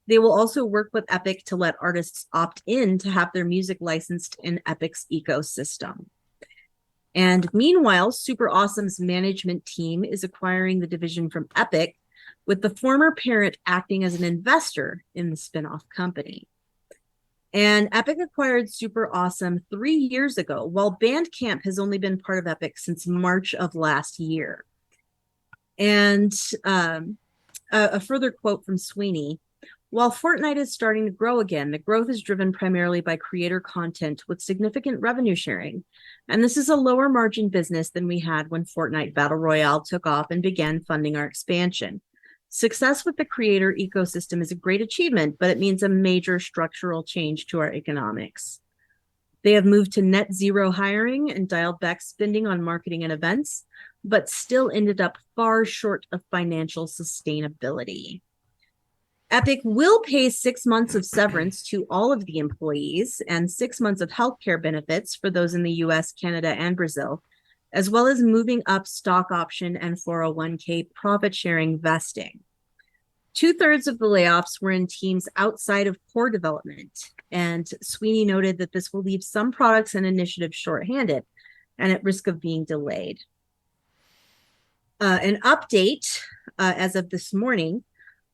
They will also work with Epic to let artists opt in to have their music licensed in Epic's ecosystem. And meanwhile, Super Awesome's management team is acquiring the division from Epic, with the former parent acting as an investor in the spinoff company. And Epic acquired Super Awesome 3 years ago, while Bandcamp has only been part of Epic since March of last year. And a further quote from Sweeney, "While Fortnite is starting to grow again, the growth is driven primarily by creator content with significant revenue sharing. And this is a lower margin business than we had when Fortnite Battle Royale took off and began funding our expansion. Success with the creator ecosystem is a great achievement, but it means a major structural change to our economics. They have moved to net zero hiring and dialed back spending on marketing and events, but still ended up far short of financial sustainability." Epic will pay 6 months of severance to all of the employees and 6 months of healthcare benefits for those in the US, Canada, and Brazil, as well as moving up stock option and 401k profit sharing vesting. 2/3 of the layoffs were in teams outside of core development. And Sweeney noted that this will leave some products and initiatives shorthanded and at risk of being delayed. An update as of this morning,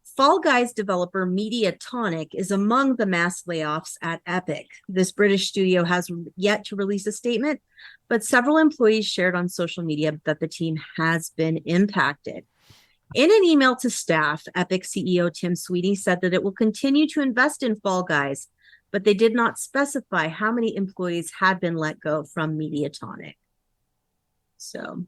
Fall Guys developer Mediatonic is among the mass layoffs at Epic. This British studio has yet to release a statement, but several employees shared on social media that the team has been impacted. In an email to staff, Epic CEO Tim Sweeney said that it will continue to invest in Fall Guys, but they did not specify how many employees had been let go from Mediatonic. So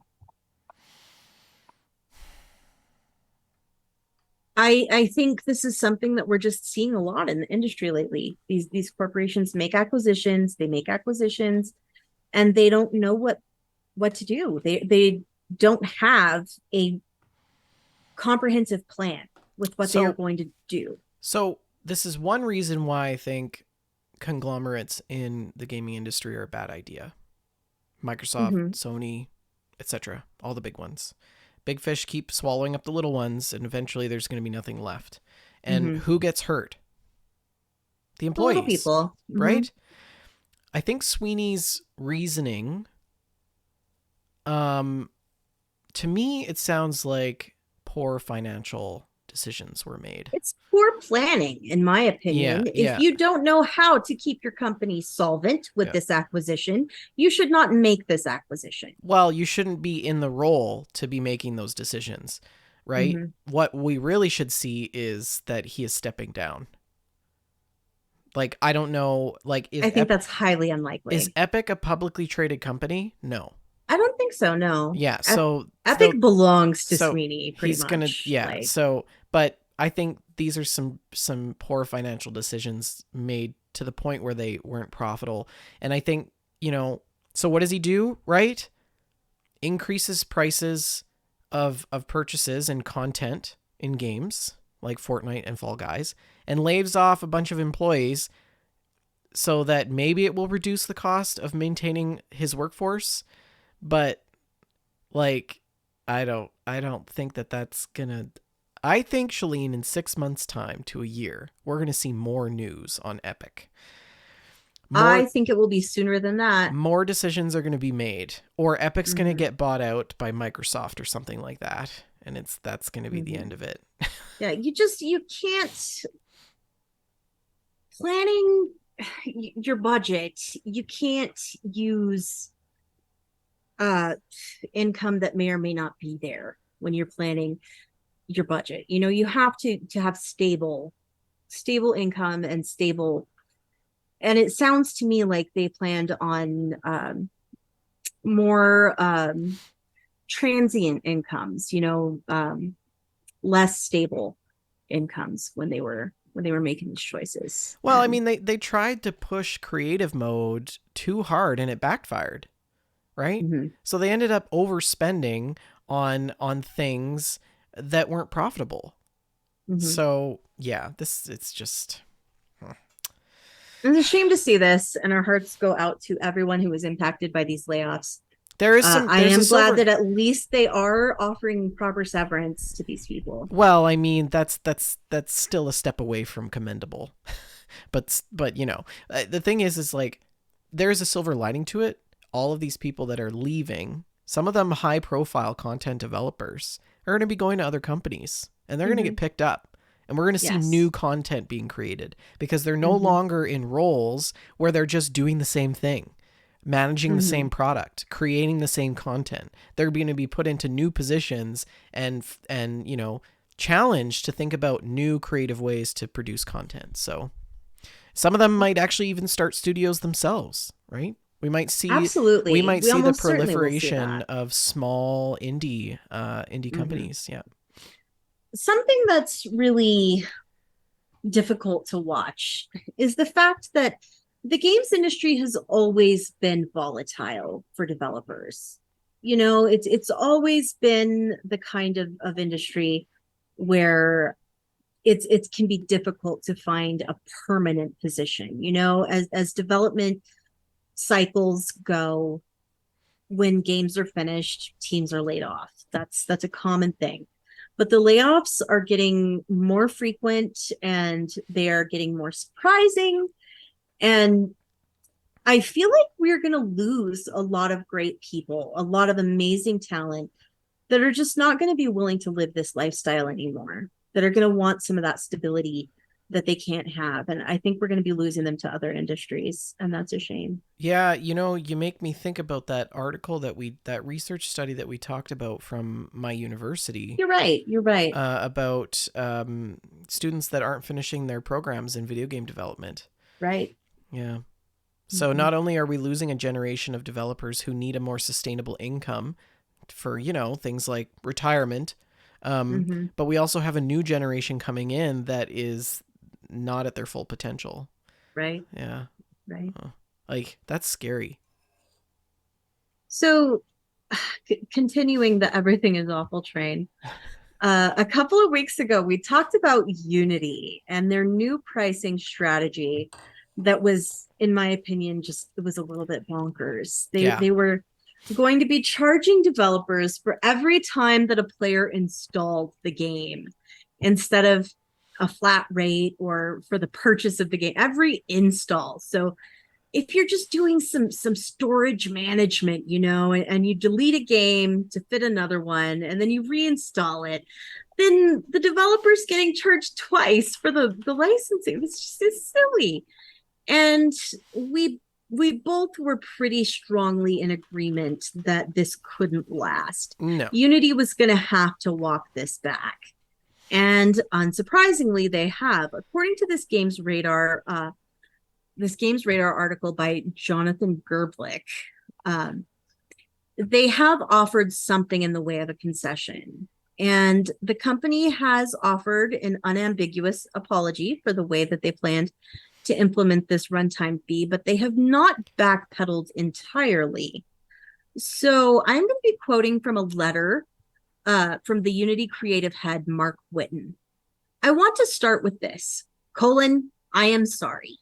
I think this is something that we're just seeing a lot in the industry lately. These corporations make acquisitions, and they don't know what to do. They don't have a comprehensive plan with what they are going to do. So this is one reason why I think conglomerates in the gaming industry are a bad idea. Microsoft, Sony, etc., all the big ones. Big fish keep swallowing up the little ones, and eventually there's going to be nothing left. And who gets hurt? The employees, little people, right? I think Sweeney's reasoning, to me, it sounds like poor financial decisions were made. It's poor planning, in my opinion. If you don't know how to keep your company solvent with this acquisition, you should not make this acquisition. Well, you shouldn't be in the role to be making those decisions, right? What we really should see is that he is stepping down. Like, I don't know, like, I think that's highly unlikely. Is Epic a publicly traded company? No. I don't think so, no. Yeah, so Epic belongs to Sweeney, pretty much. But I think these are some poor financial decisions made to the point where they weren't profitable. And I think, so what does he do, right? Increases prices of purchases and content in games like Fortnite and Fall Guys, and lays off a bunch of employees so that maybe it will reduce the cost of maintaining his workforce. But like, I don't think that's gonna. I think, Shalene, in 6 months' time to a year, we're gonna see more news on Epic. I think it will be sooner than that. More decisions are gonna be made, or Epic's gonna get bought out by Microsoft or something like that, and that's gonna be the end of it. Yeah, you can't planning your budget. You can't use income that may or may not be there when you're planning your budget. You have to have stable income and stable. And it sounds to me like they planned on more transient incomes, less stable incomes when they were making these choices. Well, I mean, they tried to push creative mode too hard and it backfired. Right? So they ended up overspending on things that weren't profitable. So yeah, it's just. It's a shame to see this, and our hearts go out to everyone who was impacted by these layoffs. There is some. I am glad that at least they are offering proper severance to these people. Well, I mean, that's still a step away from commendable, but the thing is like there is a silver lining to it. All of these people that are leaving, some of them high profile content developers, are going to be going to other companies, and they're going to get picked up, and we're going to see new content being created because they're no longer in roles where they're just doing the same thing, managing the same product, creating the same content. They're going to be put into new positions and challenged to think about new creative ways to produce content. So some of them might actually even start studios themselves, right? We might see the proliferation of small indie companies. Yeah. Something that's really difficult to watch is the fact that the games industry has always been volatile for developers. It's always been the kind of industry where it can be difficult to find a permanent position. As development cycles go, when games are finished, teams are laid off. That's a common thing. But the layoffs are getting more frequent and they are getting more surprising. And I feel like we're going to lose a lot of great people, a lot of amazing talent that are just not going to be willing to live this lifestyle anymore, that are going to want some of that stability that they can't have. And I think we're going to be losing them to other industries. And that's a shame. Yeah, you make me think about that article that research study that we talked about from my university You're right. You're right. about students that aren't finishing their programs in video game development. Right. Yeah. So Mm-hmm. not only are we losing a generation of developers who need a more sustainable income for, things like retirement, Mm-hmm. but we also have a new generation coming in that is not at their full potential. Right. Yeah. Right. Like, that's scary. So, continuing the everything is awful train, a couple of weeks ago, we talked about Unity and their new pricing strategy that was, in my opinion, just it was a little bit bonkers. They Yeah. they were going to be charging developers for every time that a player installed the game instead of a flat rate or for the purchase of the game, every install. So if you're just doing some storage management, and you delete a game to fit another one and then you reinstall it, then the developer's getting charged twice for the licensing. It's silly. And we both were pretty strongly in agreement that this couldn't last. No. Unity was going to have to walk this back. And unsurprisingly, they have. According to this Games Radar article by Jonathan Gerblick, um, they have offered something in the way of a concession. And the company has offered an unambiguous apology for the way that they planned to implement this runtime fee, but they have not backpedaled entirely. So I'm going to be quoting from a letter from the Unity creative head, Mark Whitten. I want to start with this, I am sorry.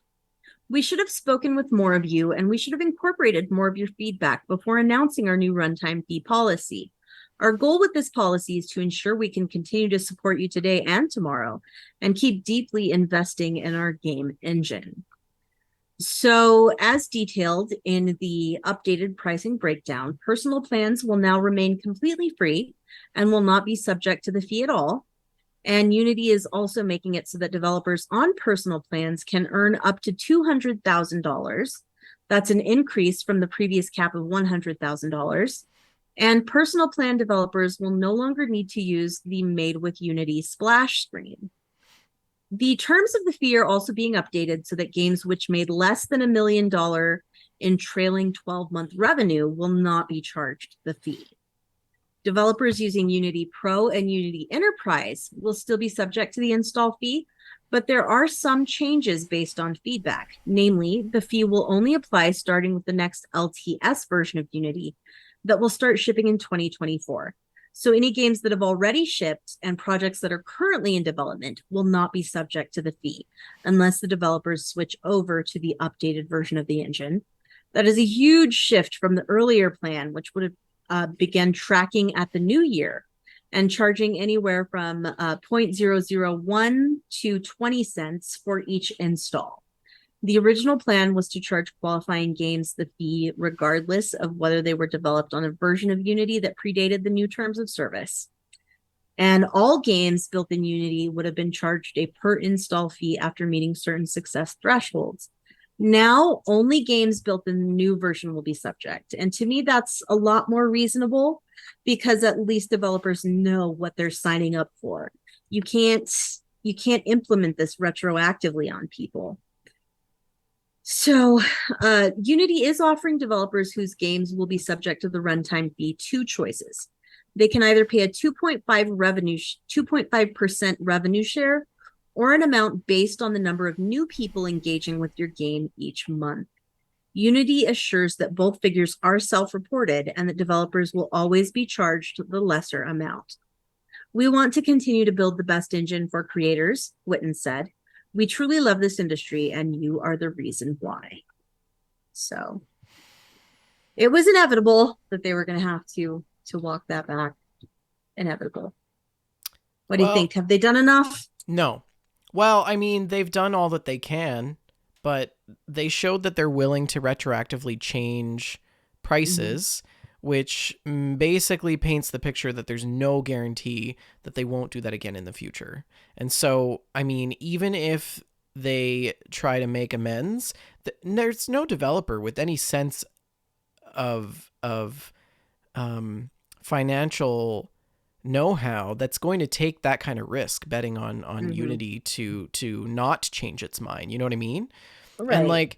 We should have spoken with more of you, and we should have incorporated more of your feedback before announcing our new runtime fee policy. Our goal with this policy is to ensure we can continue to support you today and tomorrow and keep deeply investing in our game engine. So, as detailed in the updated pricing breakdown, personal plans will now remain completely free and will not be subject to the fee at all. And Unity is also making it so that developers on personal plans can earn up to $200,000. That's an increase from the previous cap of $100,000. And personal plan developers will no longer need to use the Made with Unity splash screen. The terms of the fee are also being updated so that games which made less than $1 million in trailing 12-month revenue will not be charged the fee. Developers using Unity Pro and Unity Enterprise will still be subject to the install fee, but there are some changes based on feedback. Namely, the fee will only apply starting with the next LTS version of Unity that will start shipping in 2024. So any games that have already shipped and projects that are currently in development will not be subject to the fee unless the developers switch over to the updated version of the engine. That is a huge shift from the earlier plan, which would have began tracking at the new year and charging anywhere from 0.001 to 20 cents for each install. The original plan was to charge qualifying games the fee regardless of whether they were developed on a version of Unity that predated the new terms of service. And all games built in Unity would have been charged a per install fee after meeting certain success thresholds. Now, only games built in the new version will be subject. And to me, that's a lot more reasonable because at least developers know what they're signing up for. You can't implement this retroactively on people. So, Unity is offering developers whose games will be subject to the runtime fee two choices. They can either pay a 2.5% revenue share or an amount based on the number of new people engaging with your game each month. Unity assures that both figures are self-reported and that developers will always be charged the lesser amount. We want to continue to build the best engine for creators, Witten said. We truly love this industry, and you are the reason why. So it was inevitable that they were going to have to walk that back. Inevitable. What do you Well, think? Have they done enough? no. Well, I mean, they've done all that they can, but they showed that they're willing to retroactively change prices, which basically paints the picture that there's no guarantee that they won't do that again in the future. And so, I mean, even if they try to make amends, there's no developer with any sense of financial know-how that's going to take that kind of risk betting on Unity to not change its mind. You know what I mean? And Right. like,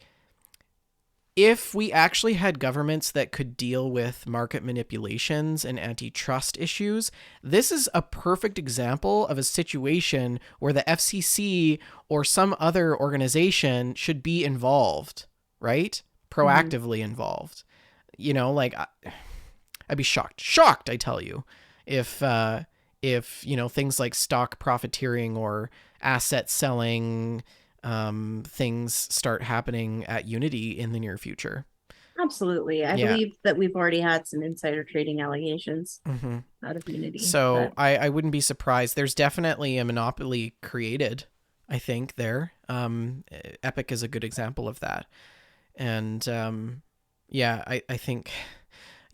if we actually had governments that could deal with market manipulations and antitrust issues, this is a perfect example of a situation where the FCC or some other organization should be involved, right? Proactively involved. You know, like, I'd be shocked, I tell you, if things like stock profiteering or asset selling things start happening at Unity in the near future. Absolutely. I Yeah. believe that we've already had some insider trading allegations out of Unity. So But I wouldn't be surprised. There's definitely a monopoly created, I think, there. Epic is a good example of that. And yeah, I think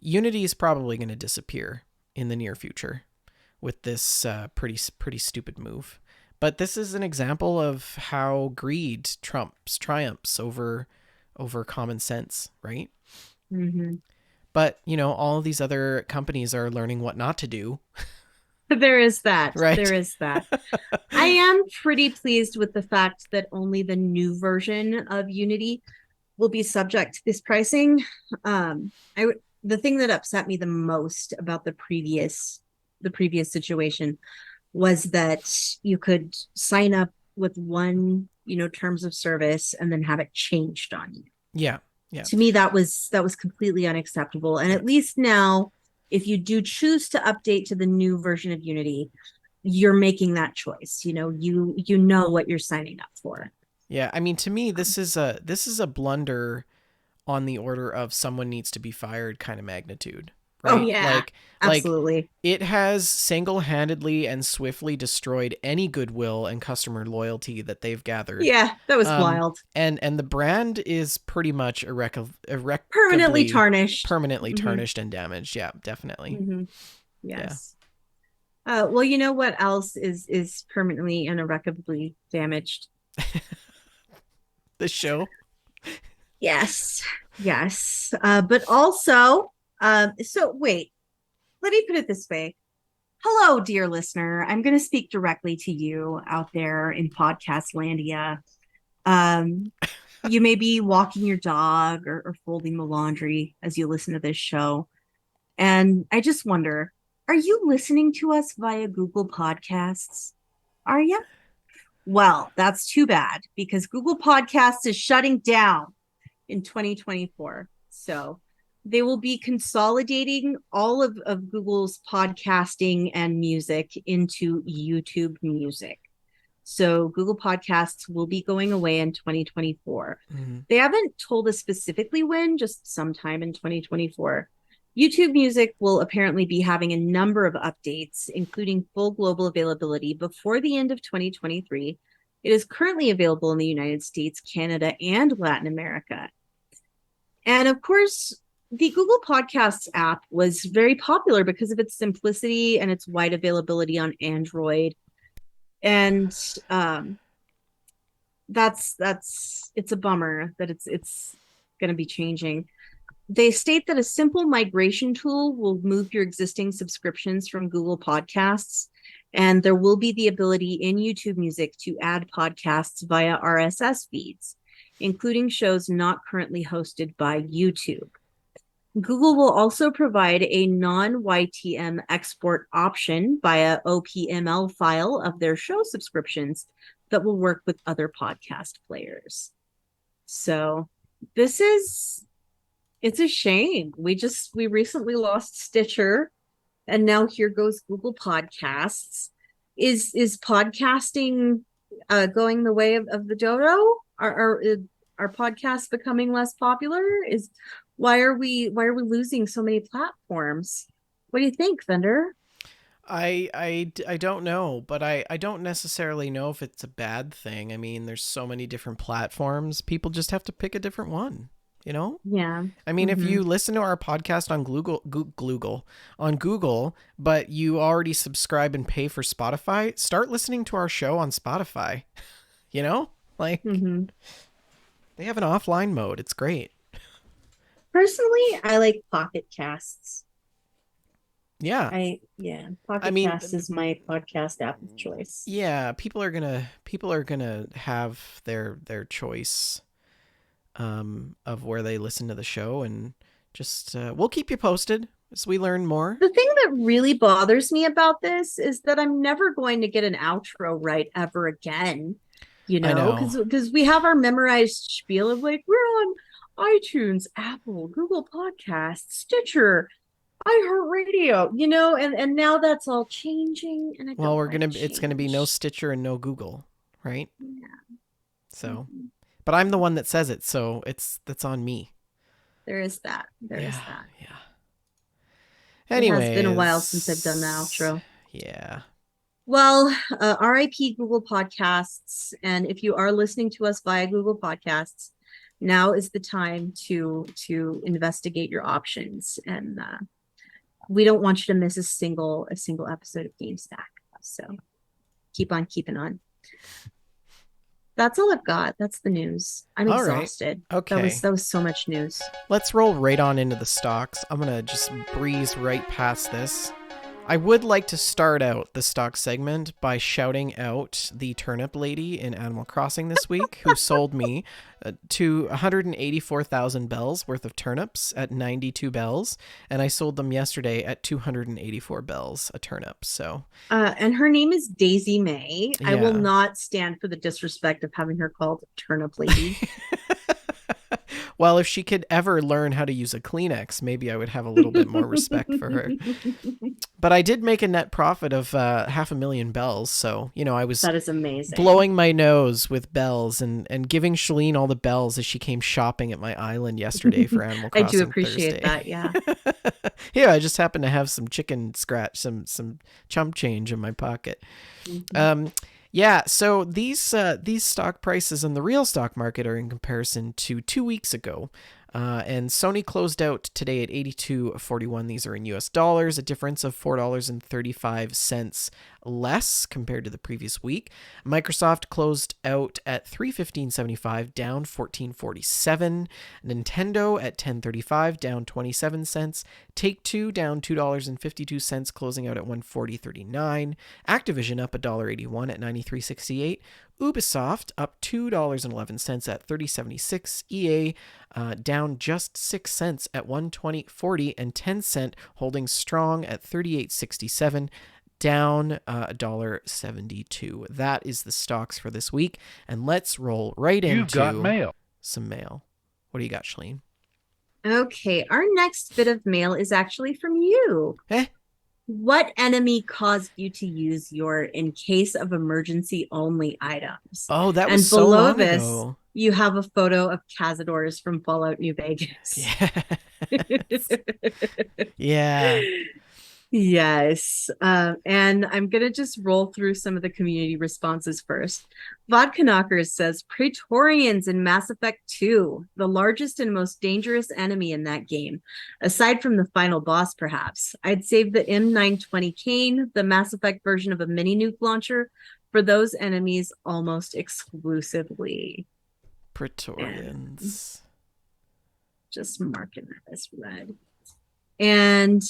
Unity is probably going to disappear in the near future with this pretty stupid move. But this is an example of how greed triumphs over common sense, right? But all of these other companies are learning what not to do, there is that. right? There is that. I am pretty pleased with the fact that only the new version of Unity will be subject to this pricing. The thing that upset me the most about the previous situation was that you could sign up with one, terms of service and then have it changed on you. Yeah. Yeah. To me, that was completely unacceptable. And Yeah. at least now, if you do choose to update to the new version of Unity, you're making that choice. You know what you're signing up for. Yeah. I mean, to me, this is a blunder on the order of someone needs to be fired kind of magnitude, Oh right? yeah, Like absolutely. it has single-handedly and swiftly destroyed any goodwill and customer loyalty that they've gathered. Yeah, that was Um, wild. and the brand is pretty much Permanently irrecoverably tarnished. permanently tarnished and damaged. Yeah, definitely. Yeah. Yes. Well, you know what else is permanently and irrecoverably damaged? The show. Yes. Yes. But also, so wait, let me put it this way. Hello, dear listener. I'm going to speak directly to you out there in podcast landia. You may be walking your dog or folding the laundry as you listen to this show. And I just wonder, are you listening to us via Google Podcasts? Are you? Well, that's too bad because Google Podcasts is shutting down in 2024. So they will be consolidating all of Google's podcasting and music into YouTube Music. So Google Podcasts will be going away in 2024. They haven't told us specifically when, just sometime in 2024. YouTube Music will apparently be having a number of updates, including full global availability before the end of 2023. It is currently available in the United States, Canada, and Latin America. And of course, the Google Podcasts app was very popular because of its simplicity and its wide availability on Android. And that's it's a bummer that it's going to be changing. They state that a simple migration tool will move your existing subscriptions from Google Podcasts, and there will be the ability in YouTube Music to add podcasts via RSS feeds, including shows not currently hosted by YouTube. Google will also provide a non-YTM export option via OPML file of their show subscriptions that will work with other podcast players. So it's a shame. We recently lost Stitcher and now here goes Google Podcasts. Is podcasting going the way of the dodo? Are podcasts becoming less popular? Is why are we losing so many platforms? What do you think, Vendor? I don't know, but I don't necessarily know if it's a bad thing. I mean, there's so many different platforms. People just have to pick a different one, you know? Yeah. I mean, if Mm-hmm. you listen to our podcast on Google, but you already subscribe and pay for Spotify, start listening to our show on Spotify. You know? Like Mm-hmm. they have an offline mode. It's great. Personally, I like Pocket Casts. Yeah. Yeah, I Pocket mean, Cast is my podcast app of choice. yeah, people are gonna have their choice of where they listen to the show, and just we'll keep you posted as we learn more. The thing that really bothers me about this is that I'm never going to get an outro right ever again. I know. Because we have our memorized spiel of like we're on iTunes, Apple, Google Podcasts, Stitcher, iHeartRadio, and now that's all changing, and I Well, don't like it's gonna be no change. Stitcher and no Google, right? Yeah. So, Mhm. but I'm the one that says it, so that's on me. There is that. There is Yeah, that. yeah. It has been a while since I've done the Anyways, outro. yeah. Well, RIP Google Podcasts. And if you are listening to us via Google Podcasts, now is the time to investigate your options. And we don't want you to miss a single episode of GameStack. So keep on keeping on. That's all I've got. That's the news. I'm All right. exhausted. That was Okay. that was so much news. Let's roll right on into the stocks. I'm gonna just breeze right past this. I would like to start out the stock segment by shouting out the turnip lady in Animal Crossing this week who sold me to 184,000 bells worth of turnips at 92 bells, and I sold them yesterday at 284 bells a turnip. So, And her name is Daisy May. I will yeah. not stand for the disrespect of having her called Turnip Lady. Well, if she could ever learn how to use a Kleenex, maybe I would have a little bit more respect for her. But I did make a net profit of 500,000 bells. So, I was That is amazing. blowing my nose with bells and giving Shalene all the bells as she came shopping at my island yesterday for Animal I do Crossing appreciate Thursday. that. Yeah. Yeah, I just happened to have some chicken scratch, some chump change in my pocket. Mhm. Yeah, so these stock prices in the real stock market are in comparison to 2 weeks ago. And Sony closed out today at 82.41. These are in US dollars, a difference of $4.35 less compared to the previous week. Microsoft closed out at 315.75, down 14.47. Nintendo at 10.35, down 27 cents. Take-Two down $2.52, closing out at 140.39. Activision up $1.81 at 93.68. Ubisoft up $2.11 at 30.76. EA down just 6 cents at 120.40, and Tencent holding strong at 38.67, down $1.72. That is the stocks for this week, and let's roll right You've got into mail. some mail. What do you got, Shalene? Okay. Our next bit of mail is actually from you. Eh? What enemy caused you to use your in case of emergency only items? Oh, that was And so below long this, ago. you have a photo of Cazadors from Fallout New Vegas. Yes. Yeah. Yes. And I'm going to just roll through some of the community responses first. Vodka Knockers says Praetorians in Mass Effect 2, the largest and most dangerous enemy in that game, aside from the final boss, perhaps. I'd save the M920 Kane, the Mass Effect version of a mini nuke launcher, for those enemies almost exclusively. And Praetorians. just marking that as red. And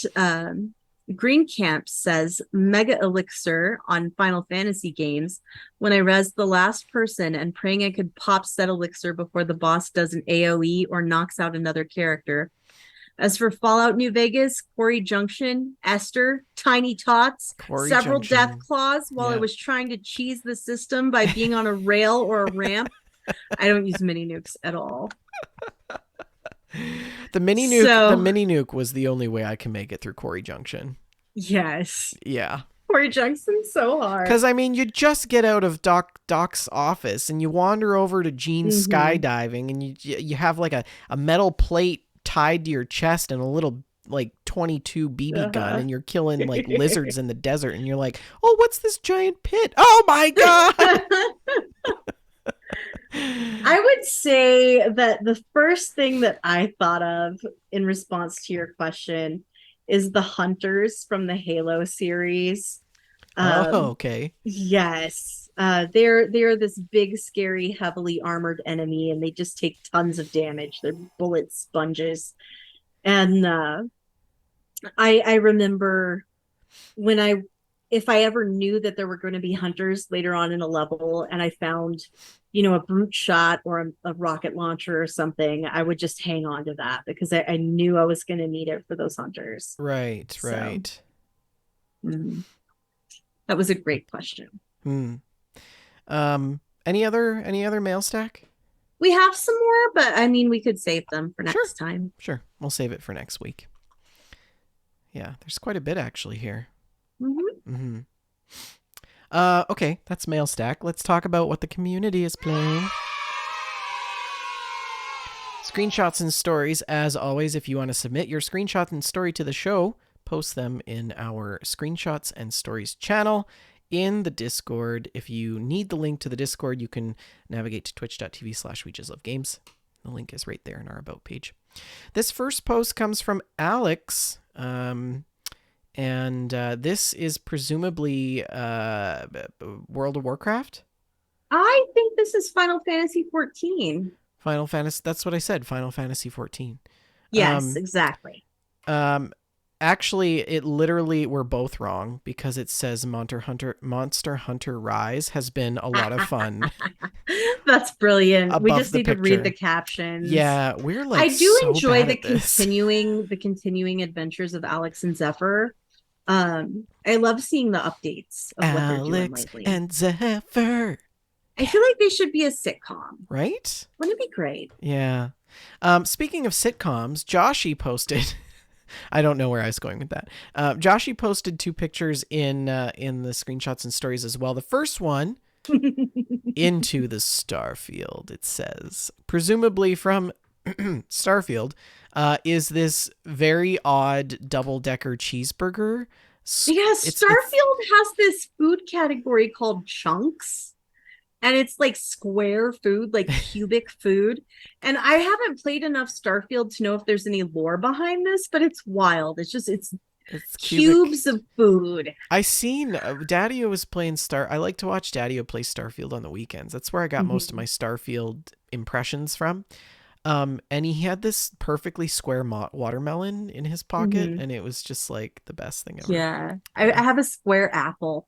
Green Camp says Mega Elixir on Final Fantasy games. When I rezzed the last person and praying I could pop said elixir before the boss does an AoE or knocks out another character. As for Fallout New Vegas, Quarry Junction, Esther, Tiny Tots, Quarry several death Junction. claws while I Yeah. was trying to cheese the system by being on a rail or a ramp. I don't use mini nukes at all. The mini So nuke was the only way I can make it through Quarry Junction. Yes. Yeah. Poor Jackson's so hard. Because, I mean, you just get out of Doc's office and you wander over to Gene's Mm-hmm. skydiving, and you have like a metal plate tied to your chest and a little like 22 BB gun, Uh-huh. and you're killing like lizards in the desert, and you're like, oh, what's this giant pit? Oh my God. I would say that the first thing that I thought of in response to your question is the hunters from the Halo series. Oh, Um, okay. yes, they're this big, scary, heavily armored enemy, and they just take tons of damage. They're bullet sponges, and I remember when I if I ever knew that there were going to be hunters later on in a level and I found, a brute shot or a rocket launcher or something, I would just hang on to that because I knew I was going to need it for those hunters. Right, So right. mm, that was a great question. Hmm. Any other mail stack? We have some more, but I mean, we could save them for Sure, next time. sure. We'll save it for next week. Yeah, there's quite a bit actually here. Mm-hmm. Mm-hmm. Okay, that's mail stack. Let's talk about what the community is playing. Screenshots and stories, as always. If you want to submit your screenshot and story to the show, post them in our screenshots and stories channel in the Discord. If you need the link to the Discord, you can navigate to twitch.tv/WeJustLoveGames. The link is right there in our About page. This first post comes from Alex, and this is presumably World of Warcraft. I think this is Final Fantasy 14. Final Fantasy. That's what I said. Final Fantasy 14. Yes, exactly. Actually, it literally we're both wrong because it says Monster Hunter Rise has been a lot of fun. That's brilliant. We Above just the need to read the picture. captions. Yeah, we're like I do so enjoy bad the at this. continuing adventures of Alex and Zephyr. I love seeing the updates of what they're doing Alex lately. and Zephyr. I feel like they should be a sitcom. Right? Wouldn't it be great? Yeah. Speaking of sitcoms, Joshy posted. I don't know where I was going with that. Joshy posted 2 pictures in the screenshots and stories as well. The first one, into the Starfield, it says, presumably from Starfield, is this very odd double-decker cheeseburger. Yeah, It's Starfield has this food category called chunks. And it's like square food, like cubic food. And I haven't played enough Starfield to know if there's any lore behind this, but it's wild. It's cubic. cubes of food. I seen Daddy-O was playing I like to watch Daddy-O play Starfield on the weekends. That's where I got most of my Starfield impressions from. And he had this perfectly square watermelon in his pocket, and it was just like the best thing ever. Yeah. I have a square apple.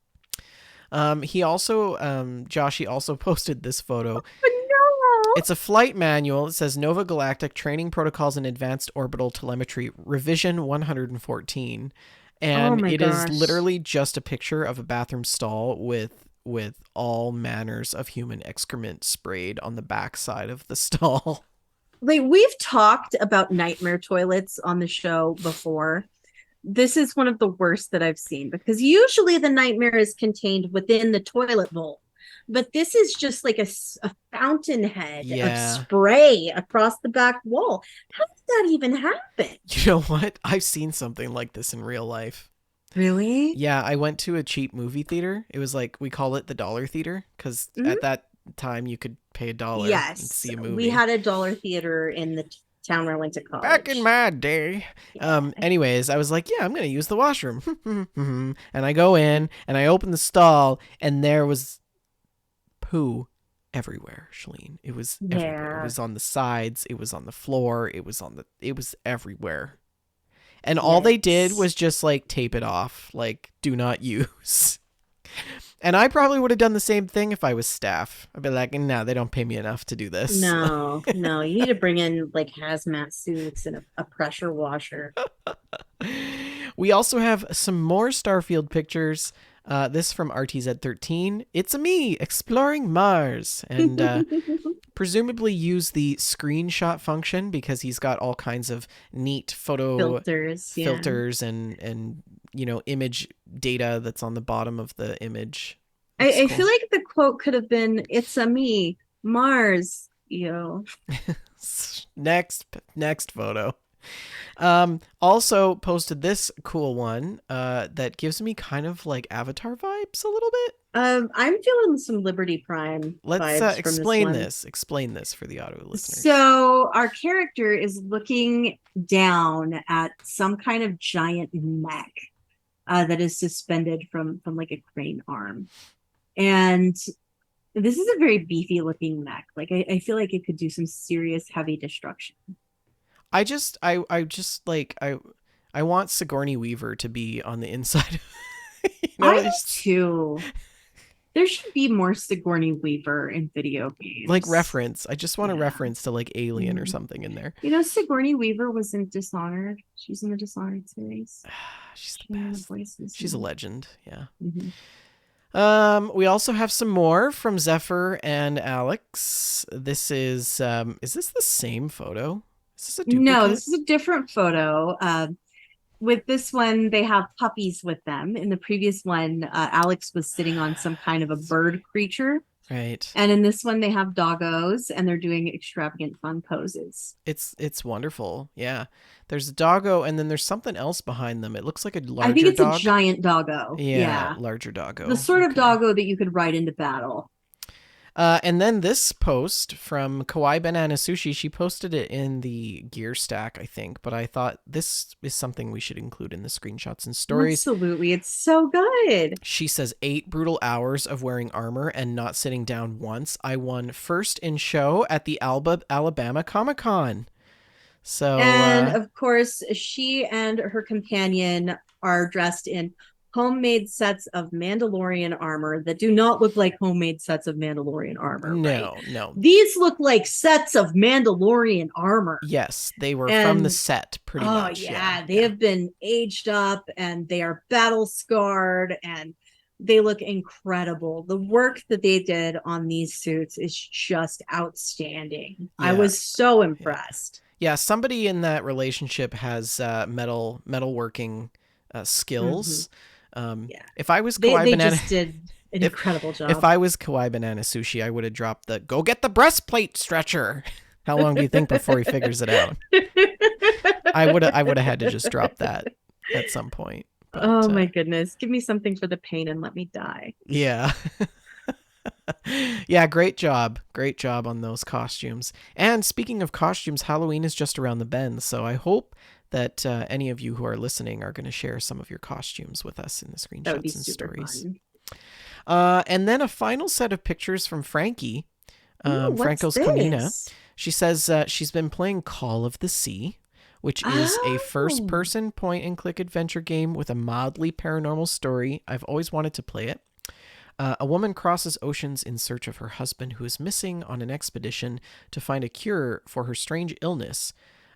He also, Joshy also posted this photo. Oh, It's a flight manual. It says Nova Galactic Training Protocols and Advanced Orbital Telemetry Revision 114. And it is literally just a picture of a bathroom stall with all manners of human excrement sprayed on the backside of the stall. like we've talked about nightmare toilets on the show before. This is one of the worst that I've seen because usually the nightmare is contained within the toilet bowl. But this is just like a fountainhead of spray across the back wall. How did that even happen? You know what? I've seen something like this in real life. Really? Yeah, I went to a cheap movie theater. It was like, we call it the dollar theater because at that time you could pay $1 and see a movie. We had a dollar theater in the town where I went to college. Back in my day. Yeah. Anyways, I was like, yeah, I'm going to use the washroom. And I go in and I open the stall and there was poo everywhere, Shalene. It was everywhere. It was on the sides. It was on the floor. It was everywhere. And all they did was just like tape it off, like do not use. And I probably would have done the same thing if I was staff. I'd be like, no, they don't pay me enough to do this. No, you need to bring in like hazmat suits and a pressure washer. We also have some more Starfield pictures. This from RTZ13. It's a me exploring Mars. And presumably use the screenshot function because he's got all kinds of neat photo Filters, yeah. filters and image data that's on the bottom of the image. I Cool. feel like the quote could have been, "It's a me, Mars, yo." Next photo. Also posted this cool one that gives me kind of like Avatar vibes a little bit. I'm feeling some Liberty Prime Let's vibes from this explain one. this. Explain this for the audio listeners. So our character is looking down at some kind of giant mech that is suspended from like a crane arm, and this is a very beefy looking mech. Like I feel like it could do some serious heavy destruction. I just like I want Sigourney Weaver to be on the inside. I do too. There should be more Sigourney Weaver in video games. Like reference. I just want a reference to like Alien or something in there. You know, Sigourney Weaver was in Dishonored. She's in the Dishonored series. She's the best. She's a legend. Yeah. We also have some more from Zephyr and Alex. This is this the same photo? Is this a duplicate? No, this is a different photo. With this one, they have puppies with them. In the previous one, Alex was sitting on some kind of a bird creature. Right. And in this one, they have doggos, and they're doing extravagant fun poses. It's wonderful. Yeah. There's a doggo, and then there's something else behind them. It looks like a larger I think it's dog. a giant doggo. Yeah. Larger doggo. The sort of doggo that you could ride into battle. And then this post from Kawaii Banana Sushi, she posted it in the gear stack, I think, but I thought this is something we should include in the screenshots and stories. Absolutely. It's so good. She says 8 brutal hours of wearing armor and not sitting down once. I won first in show at the Alabama Comic-Con. So, and of course, she and her companion are dressed in homemade sets of Mandalorian armor that do not look like homemade sets of Mandalorian armor. No, right? no. These look like sets of Mandalorian armor. Yes, they were from the set, pretty much. Oh, yeah. They have been aged up and they are battle scarred and they look incredible. The work that they did on these suits is just outstanding. I was so impressed. Yeah, somebody in that relationship has metalworking skills. If I was Kawaii Banana, just did an incredible job. If I was Kawaii Banana Sushi, I would have dropped the "go get the breastplate stretcher." How long do you think before he figures it out? I would have had to just drop that at some point. But, oh my goodness! Give me something for the pain and let me die. Yeah. Yeah, great job on those costumes. And speaking of costumes, Halloween is just around the bend, so I hope that any of you who are listening are going to share some of your costumes with us in the screenshots and stories. And then a final set of pictures from Frankie, Franco's Conina. She says she's been playing Call of the Sea, which is a first-person point-and-click adventure game with a mildly paranormal story. I've always wanted to play it. A woman crosses oceans in search of her husband who is missing on an expedition to find a cure for her strange illness.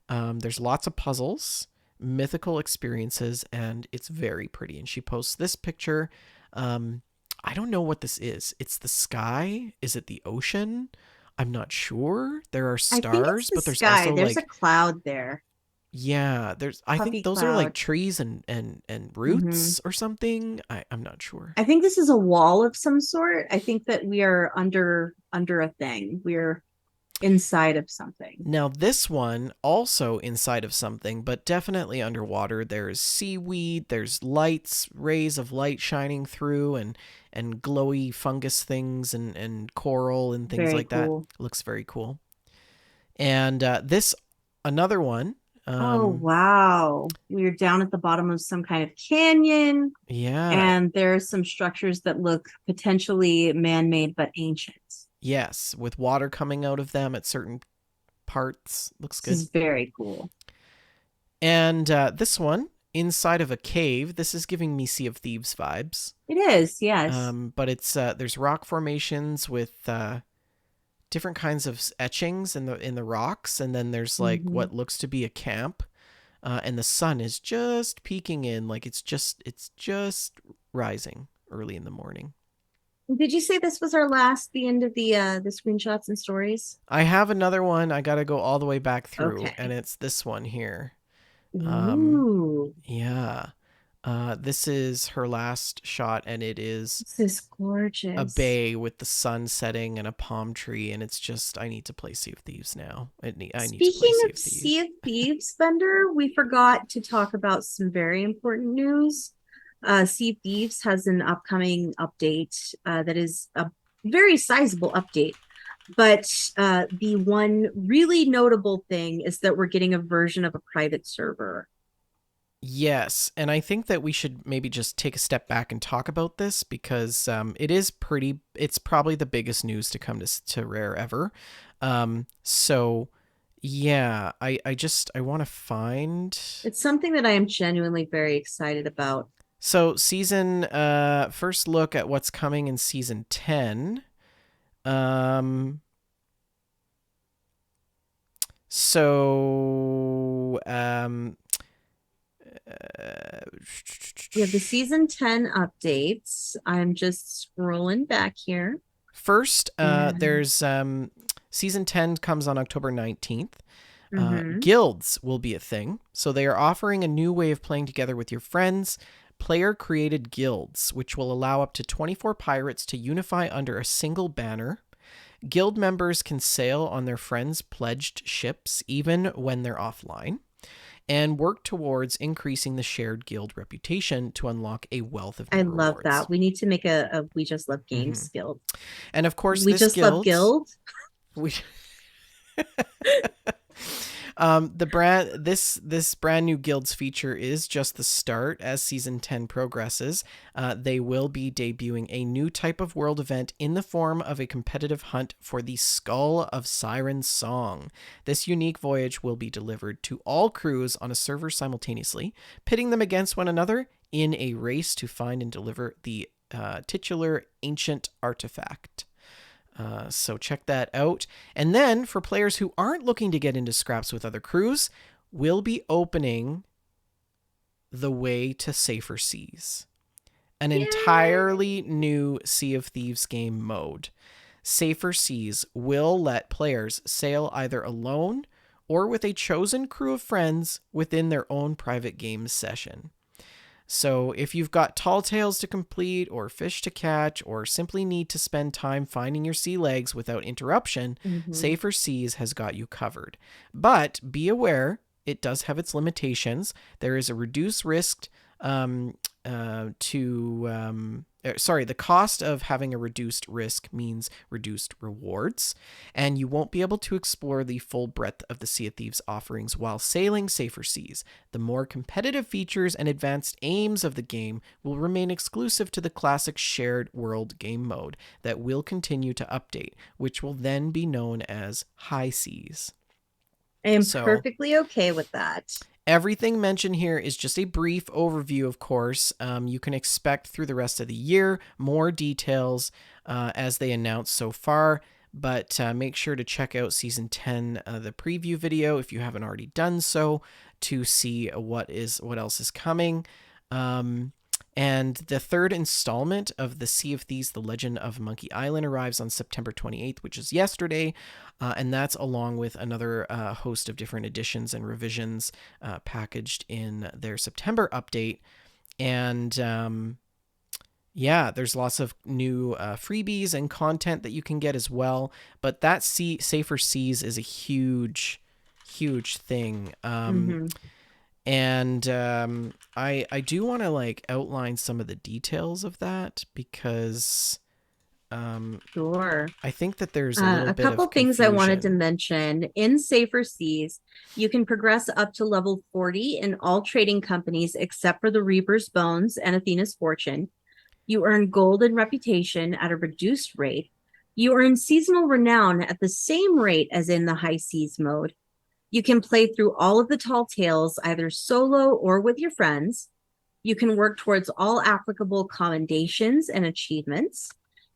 There's lots of puzzles, mythical experiences, and it's very pretty. And she posts this picture. I don't know what this is. It's the sky. Is it the ocean? I'm not sure. There are stars, but there's sky. also there's a cloud there. Yeah, I think those are like trees and roots or something. I'm not sure. I think this is a wall of some sort. I think that we are under a thing. We're inside of something. Now this one also inside of something, but definitely underwater. There's seaweed, there's rays of light shining through and glowy fungus things and coral and things like that. Looks very cool. And this another one. Oh, wow. We're down at the bottom of some kind of canyon. Yeah. And there are some structures that look potentially man-made but ancient. Yes, with water coming out of them at certain parts. Looks good. This is very cool. And this one, inside of a cave. This is giving me Sea of Thieves vibes. It is, yes. But it's there's rock formations with different kinds of etchings in the rocks, and then there's like what looks to be a camp, and the sun is just peeking in, like it's just rising early in the morning. Did you say this was the end of the screenshots and stories? I have another one. I got to go all the way back through, and Okay. it's this one here. Um, Ooh, yeah. This is her last shot, and it is this is a gorgeous. bay with the sun setting and a palm tree, and it's just I need to play Sea of Thieves now. I need to play Speaking Sea of of Sea Thieves. of Thieves, Bender, we forgot to talk about some very important news. Sea of Thieves has an upcoming update that is a very sizable update. But the one really notable thing is that we're getting a version of a private server. Yes, and I think that we should maybe just take a step back and talk about this because it is pretty. It's probably the biggest news to come to Rare ever. So yeah, I want to find. It's something that I am genuinely very excited about. So season first look at what's coming in season 10. Um so uh, We have the season 10 updates. I'm just scrolling back here. First, And there's season 10 comes on October 19th. mm-hmm. Guilds will be a thing. So they are offering a new way of playing together with your friends. Player created guilds, which will allow up to 24 pirates to unify under a single banner. Guild members can sail on their friends' pledged ships even when they're offline, and work towards increasing the shared guild reputation to unlock a wealth of I new love rewards. that. We need to make a We Just Love Mm-hmm. Games guild. And of course, We this Just Love guild, Guild. we the brand this brand new guilds feature is just the start. As season 10 progresses, they will be debuting a new type of world event in the form of a competitive hunt for the Skull of Siren's Song. This unique voyage will be delivered to all crews on a server simultaneously, pitting them against one another in a race to find and deliver the titular ancient artifact. So check that out. And then for players who aren't looking to get into scraps with other crews, we'll be opening the way to safer seas. An Yay! entirely new Sea of Thieves game mode. Safer Seas will let players sail either alone or with a chosen crew of friends within their own private game session. So, if you've got tall tales to complete, or fish to catch, or simply need to spend time finding your sea legs without interruption, Mm-hmm. Safer Seas has got you covered. But be aware, it does have its limitations. There is a reduced risk um, the cost of having a reduced risk means reduced rewards, and you won't be able to explore the full breadth of the Sea of Thieves offerings while sailing safer seas. The more competitive features and advanced aims of the game will remain exclusive to the classic shared world game mode that will continue to update, which will then be known as High Seas. I am So, perfectly okay with that. everything mentioned here is just a brief overview, of course. You can expect through the rest of the year more details as they announced so far. But make sure to check out season 10, the preview video, if you haven't already done so, to see what else is coming. And the third installment of the Sea of Thieves: The Legend of Monkey Island arrives on September 28th, which is yesterday. And that's along with another host of different editions and revisions packaged in their September update. And yeah, there's lots of new freebies and content that you can get as well. But that Safer Seas is a huge thing. Mm-hmm. And I do want to like outline some of the details of that because um, Sure. I think that there's a little A bit couple of things I wanted to confusion. mention. In Safer Seas, you can progress up to level 40 in all trading companies except for the Reaper's Bones and Athena's Fortune. You earn gold and reputation at a reduced rate. You earn seasonal renown at the same rate as in the High Seas mode. You can play through all of the tall tales either solo or with your friends. You can work towards all applicable commendations and achievements.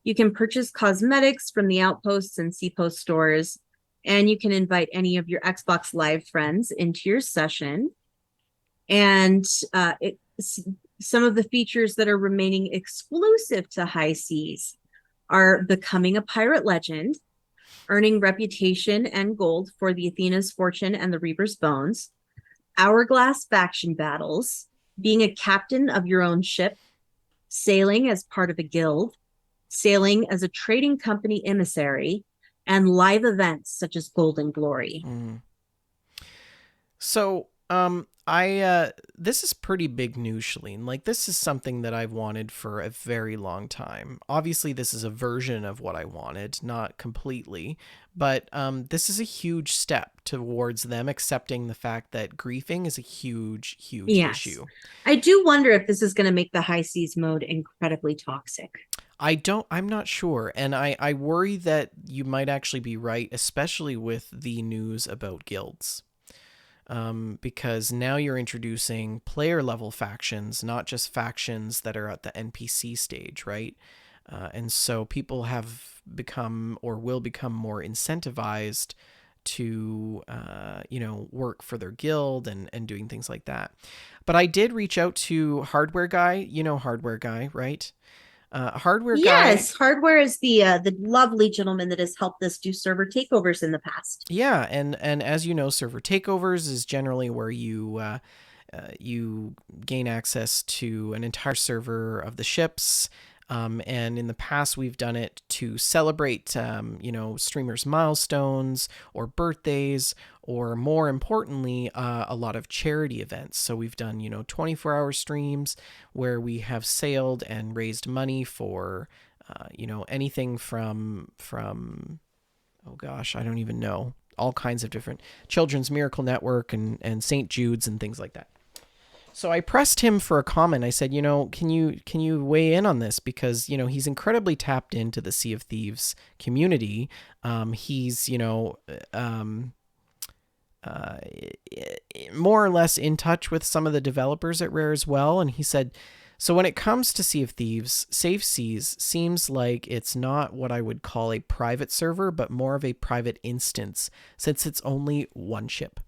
You can purchase cosmetics from the outposts and seapost stores, and you can invite any of your Xbox Live friends into your session. And some of the features that are remaining exclusive to High Seas are becoming a pirate legend, earning reputation and gold for the Athena's Fortune and the Reaper's Bones, hourglass faction battles, being a captain of your own ship, sailing as part of a guild, sailing as a trading company emissary, and live events such as Golden Glory. So, this is pretty big news, Shalene. Like, this is something that I've wanted for a very long time. Obviously, this is a version of what I wanted, not completely, but this is a huge step towards them accepting the fact that griefing is a huge, huge Yes. issue. I do wonder if this is going to make the high seas mode incredibly toxic. I'm not sure. And I worry that you might actually be right, especially with the news about guilds. Because now you're introducing player level factions, not just factions that are at the NPC stage, right? And so people have become or will become more incentivized to, work for their guild and doing things like that. But I did reach out to Hardware Guy. You know Hardware Guy, right? Hardware Guy. Yes, Hardware is the lovely gentleman that has helped us do server takeovers in the past. Yeah, and as you know, server takeovers is generally where you gain access to an entire server of the ships. And in the past, we've done it to celebrate, streamers' milestones or birthdays, or more importantly, a lot of charity events. So we've done, 24-hour streams where we have sailed and raised money for, anything from oh gosh, I don't even know, all kinds of different Children's Miracle Network and St. Jude's and things like that. So I pressed him for a comment. I said, can you weigh in on this? Because, he's incredibly tapped into the Sea of Thieves community. He's, more or less in touch with some of the developers at Rare as well. And he said, so when it comes to Sea of Thieves, Safe Seas seems like it's not what I would call a private server, but more of a private instance, since it's only one ship.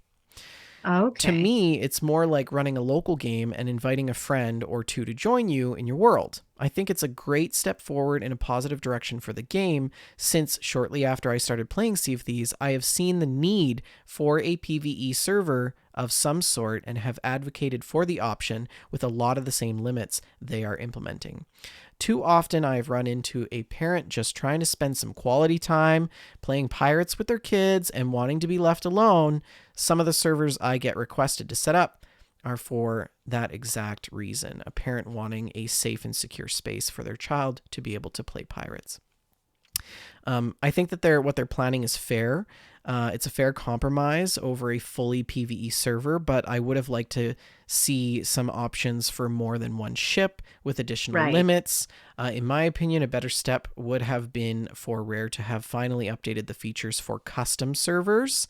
Okay. To me, it's more like running a local game and inviting a friend or two to join you in your world. I think it's a great step forward in a positive direction for the game, since shortly after I started playing Sea of Thieves, I have seen the need for a PvE server of some sort and have advocated for the option with a lot of the same limits they are implementing. Too often I've run into a parent just trying to spend some quality time playing pirates with their kids and wanting to be left alone. Some of the servers I get requested to set up are for that exact reason, a parent wanting a safe and secure space for their child to be able to play pirates. I think that what they're planning is fair. It's a fair compromise over a fully PvE server, but I would have liked to see some options for more than one ship with additional limits. In my opinion, a better step would have been for Rare to have finally updated the features for custom servers,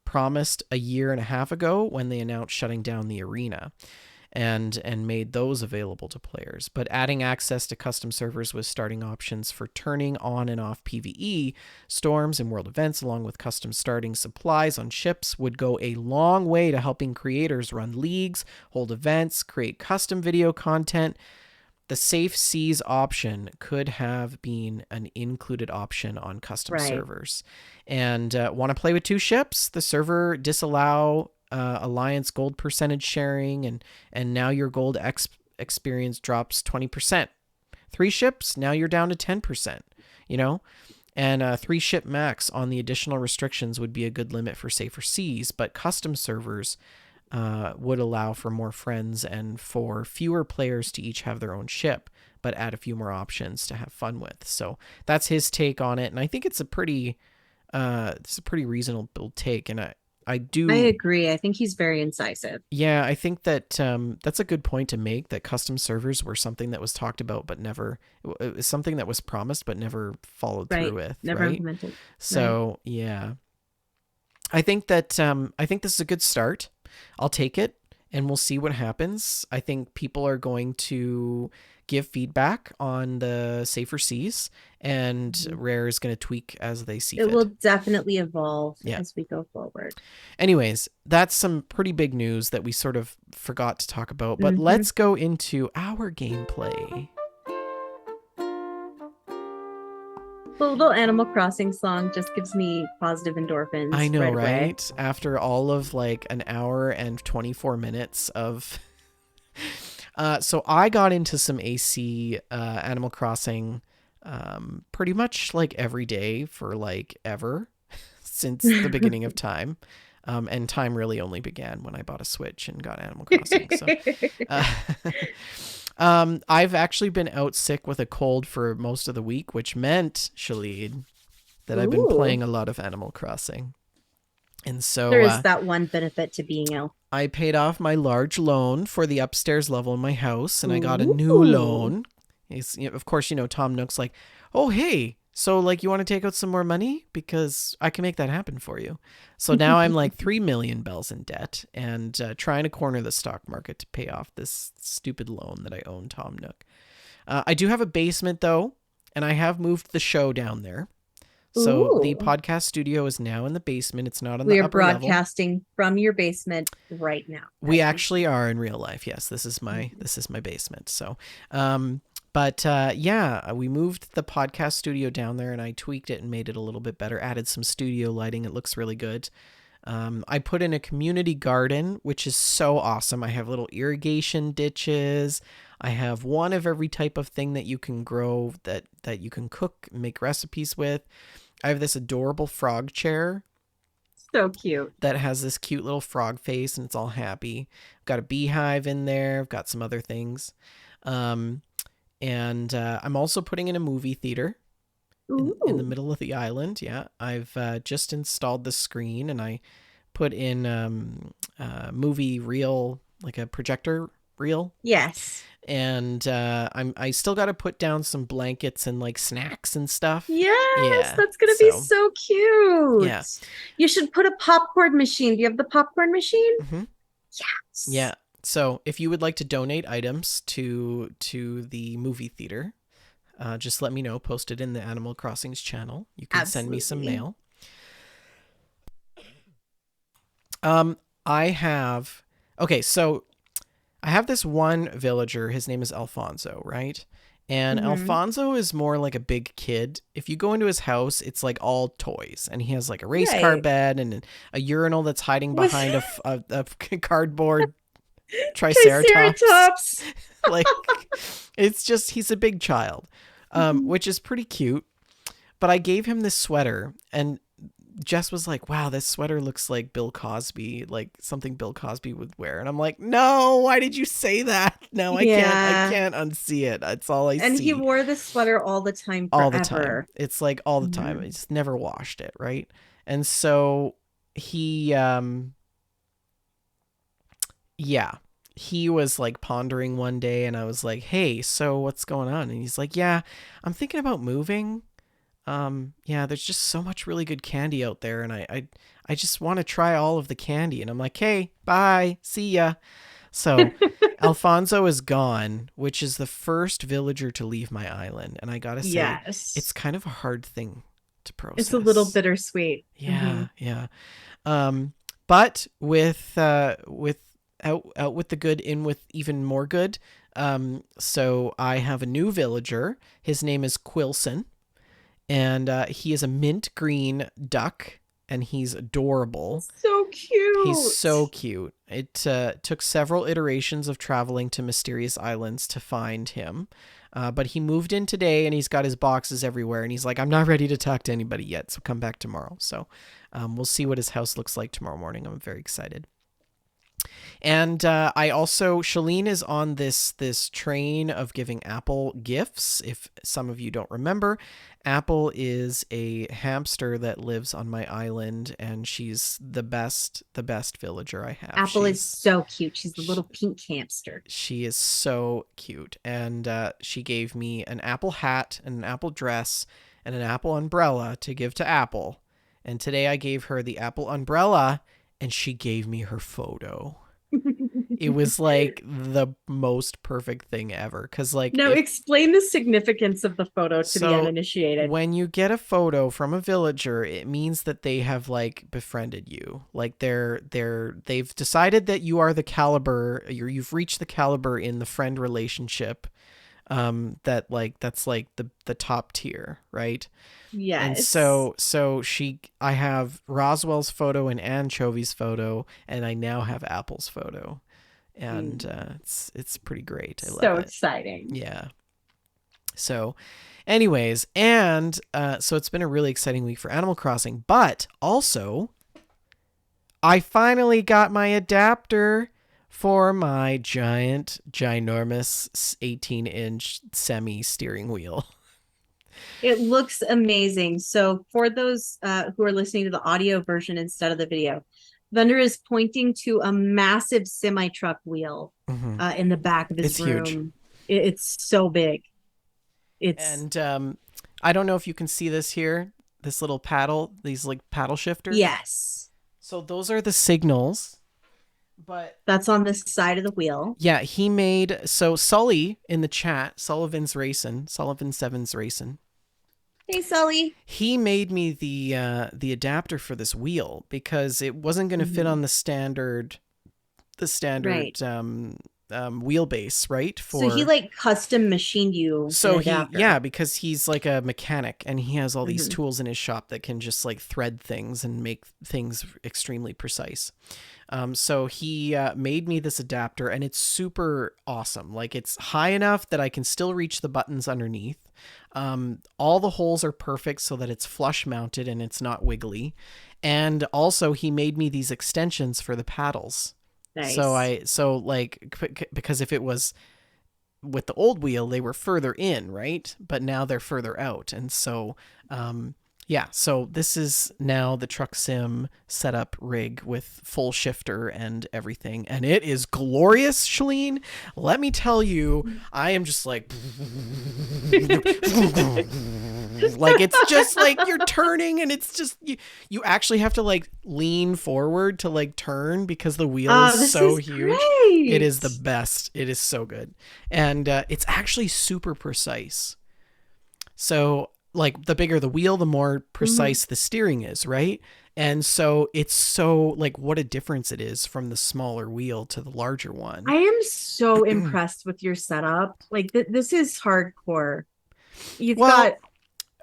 promised a year and a half ago when they announced shutting down the arena. And made those available to players. But adding access to custom servers with starting options for turning on and off PvE, storms, and world events, along with custom starting supplies on ships, would go a long way to helping creators run leagues, hold events, create custom video content. The Safe Seas option could have been an included option on custom servers. And want to play with two ships? The server disallow Alliance gold percentage sharing, and now your gold experience drops 20%. 3 ships, now you're down to 10%, and 3 ship max on the additional restrictions would be a good limit for safer seas, but custom servers would allow for more friends and for fewer players to each have their own ship, but add a few more options to have fun with. So that's his take on it, and I think it's a pretty reasonable take, and I agree. I think he's very incisive. Yeah, I think that that's a good point to make, that custom servers were something that was talked about but never, it was something that was promised but never followed through with. Never implemented. So, yeah. I think that this is a good start. I'll take it and we'll see what happens. I think people are going to give feedback on the safer seas, and Rare is going to tweak as they see fit. It will definitely evolve as we go forward. Anyways, that's some pretty big news that we sort of forgot to talk about, but let's go into our gameplay. The little Animal Crossing song just gives me positive I endorphins know, right away. right? After all of like an hour and 24 minutes of so I got into some AC Animal Crossing pretty much like every day for like ever since the beginning of time. And time really only began when I bought a Switch and got Animal Crossing. So uh, I've actually been out sick with a cold for most of the week, which meant, Shalid, that I've been Ooh, playing a lot of Animal Crossing. And there so is that one benefit to being ill. I paid off my large loan for the upstairs level in my house, and I got a new Ooh. loan. Of course, Tom Nook's like, "Oh, hey, so like you want to take out some more money because I can make that happen for you." So now I'm like 3 million bells in debt and trying to corner the stock market to pay off this stupid loan that I own Tom Nook. I do have a basement though, and I have moved the show down there. So the Ooh. podcast studio is now in the basement. It's not on We the are upper level. broadcasting from your basement right now We as we actually speak. are in real life. Yes, Mhm. this is my basement. So, but yeah, we moved the podcast studio down there, and I tweaked it and made it a little bit better. Added some studio lighting. It looks really good. I put in a community garden, which is so awesome. I have little irrigation ditches. I have one of every type of thing that you can grow that you can cook, make recipes with. I have this adorable frog chair So cute. that has this cute little frog face and it's all happy. I've got a beehive in there. I've got some other things. Um, and I'm also putting in a movie theater in the Ooh. middle of the island. Yeah, I've just installed the screen and I put in movie reel, like a projector reel. Yes. And I still got to put down some blankets and like snacks and stuff. Yes, Yeah. that's gonna be So so cute. yeah. You should put a popcorn machine. Do you have the popcorn machine? Hmm. Yes. Yeah. So if you would like to donate items to the movie theater, just let me know. Post it in the Animal Crossings channel. You can send me some Absolutely. mail. Um, I have okay. So I have this one villager. His name is Alfonso, right? And Hmm. Alfonso is more like a big kid. If you go into his house, it's like all toys, and he has like a race car Right. bed and a urinal that's hiding With behind a cardboard triceratops. Triceratops. Like it's just he's a big child, Mhm. which is pretty cute. But I gave him this sweater, and Jess was like, "Wow, this sweater looks like Bill Cosby, like something Bill Cosby would wear." And I'm like, "No, why did you say that? No, I Yeah. can't unsee it. That's all I And he see wore this sweater all the time all the time. forever. It's like all the time. I Mhm. just never washed it, right?" And so he yeah, he was like pondering one day, and I was like, "Hey, so what's going on?" And he's like, "Yeah, I'm thinking about moving. Yeah, there's just so much really good candy out there, and I just want to try all of the candy." And I'm like, "Hey, bye, see ya." So Alfonso is gone, which is the first villager to leave my island, and I gotta say, it's Yes. kind of a hard thing to It's a little process. bittersweet. Hmm. Yeah, yeah. Um, but with out with the good, in with even more good. So I have a new villager. His name is Quilson, and he is a mint green duck, and he's adorable. So He's so cute. cute. It took several iterations of traveling to mysterious islands to find him. But he moved in today and he's got his boxes everywhere. And he's like, "I'm not ready to talk to anybody yet, so come back tomorrow." So we'll see what his house looks like tomorrow morning. I'm very excited. And I also Shalene is on this train of giving Apple gifts. If some of you don't remember, Apple is a hamster that lives on my island, and she's the best villager I have. Apple is so cute. She's the little pink hamster. She is so cute, and she gave me an Apple hat and an Apple dress and an Apple umbrella to give to Apple. And today I gave her the Apple umbrella, and she gave me her photo. It was like the most perfect thing ever, because like Now, if explain the significance of the photo to the so uninitiated. when you get a photo from a villager, it means that they have like befriended you, like they've decided that you are the caliber, you've reached the caliber in the friend relationship, that's like the top tier, right? And Yes. I have Roswell's photo and Anchovy's photo, and I now have Apple's photo, and Mm, it's pretty great. I love so it. exciting. Yeah. So, anyways, and so it's been a really exciting week for Animal Crossing, but also I finally got my adapter for my ginormous 18-inch semi steering wheel. It looks amazing. So for those who are listening to the audio version instead of the video, Vendor is pointing to a massive semi truck wheel Mm-hmm. in the back of his It's huge. room. It's so big. It's And I don't know if you can see this here, this little paddle, these like paddle shifters. yes, So those are the signals. But that's on this side of the wheel. yeah, he made so Sully in the chat, Sullivan Sevens Racing. Hey, Sully. He made me the adapter for this wheel because it wasn't going to fit Mhm. on the Right. standard wheelbase, right? So he For like custom machined you an so he adapter. yeah, because he's like a mechanic and he has all these Mhm. tools in his shop that can just like thread things and make things extremely precise. So he made me this adapter and it's super awesome. Like it's high enough that I can still reach the buttons underneath. All the holes are perfect so that it's flush mounted and it's not wiggly. And also he made me these extensions for the paddles. Nice. Because if it was with the old wheel, they were further in, right? But now they're further out. And so, yeah, so this is now the truck sim setup rig with full shifter and everything. And it is glorious, Shalene. Let me tell you, I am just like, like it's just like you're turning and it's just you actually have to like lean forward to like turn because the wheel is Oh, this so is huge. It great. is the best. It is so good. And it's actually super precise. So like the bigger the wheel, the more Mhm. precise the steering is, right? And so it's so like what a difference it is from the smaller wheel to the larger one. I am so impressed with your setup. Like this is hardcore. You've got Well,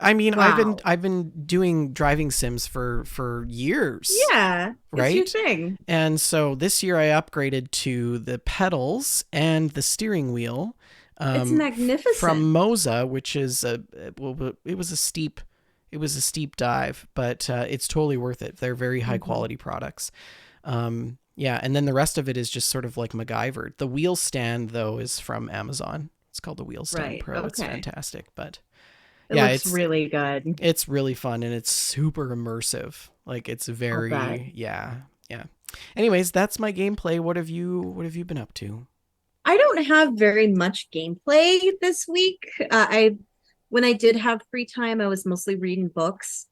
I mean, wow. I've been doing driving sims for years, Yeah, it's your right? thing. And so this year I upgraded to the pedals and the steering wheel It's from magnificent. Moza, which is well, it was a steep dive, but it's totally worth it. They're very high Mhm. quality products. Yeah, and then the rest of it is just sort of like MacGyver. The wheel stand though is from Amazon. It's called the Wheel Stand Right. Pro. It's Okay. fantastic, but It yeah, looks really good. it's really fun and it's super immersive. Like it's I'll bet. very yeah. Anyways, that's my gameplay. What have you been up to? I don't have very much gameplay this week. I when I did have free time, I was mostly reading books.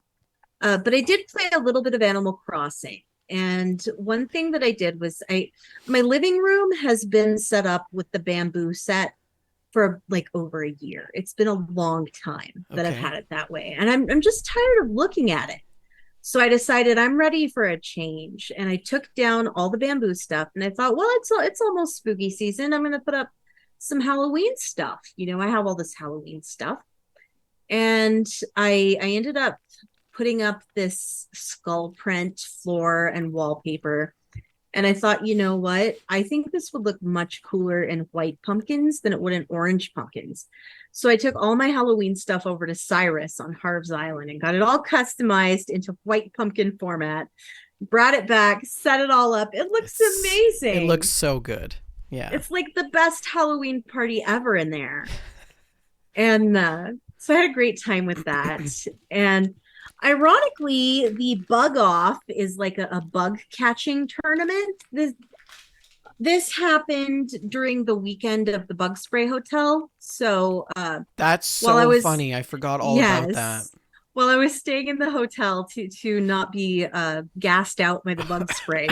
But I did play a little bit of Animal Crossing. And one thing that I did was I my living room has been set up with the bamboo set for like over a year. It's been a long time that I've Okay. had it that way. And I'm just tired of looking at it. So I decided I'm ready for a change. And I took down all the bamboo stuff and I thought, well, it's almost spooky season. I'm gonna put up some Halloween stuff. You know, I have all this Halloween stuff. And I ended up putting up this skull print floor and wallpaper. And I thought, you know what? I think this would look much cooler in white pumpkins than it would in orange pumpkins. So I took all my Halloween stuff over to Cyrus on Harv's Island and got it all customized into white pumpkin format, brought it back, set it all up. It looks It looks amazing. so good. Yeah. It's like the best Halloween party ever in there. And so I had a great time with that. And ironically, the bug off is like a bug catching tournament. This happened during the weekend of the bug spray hotel. So That's while I so was funny. I forgot all about that. yes, while I was staying in the hotel to not be gassed out by the bug spray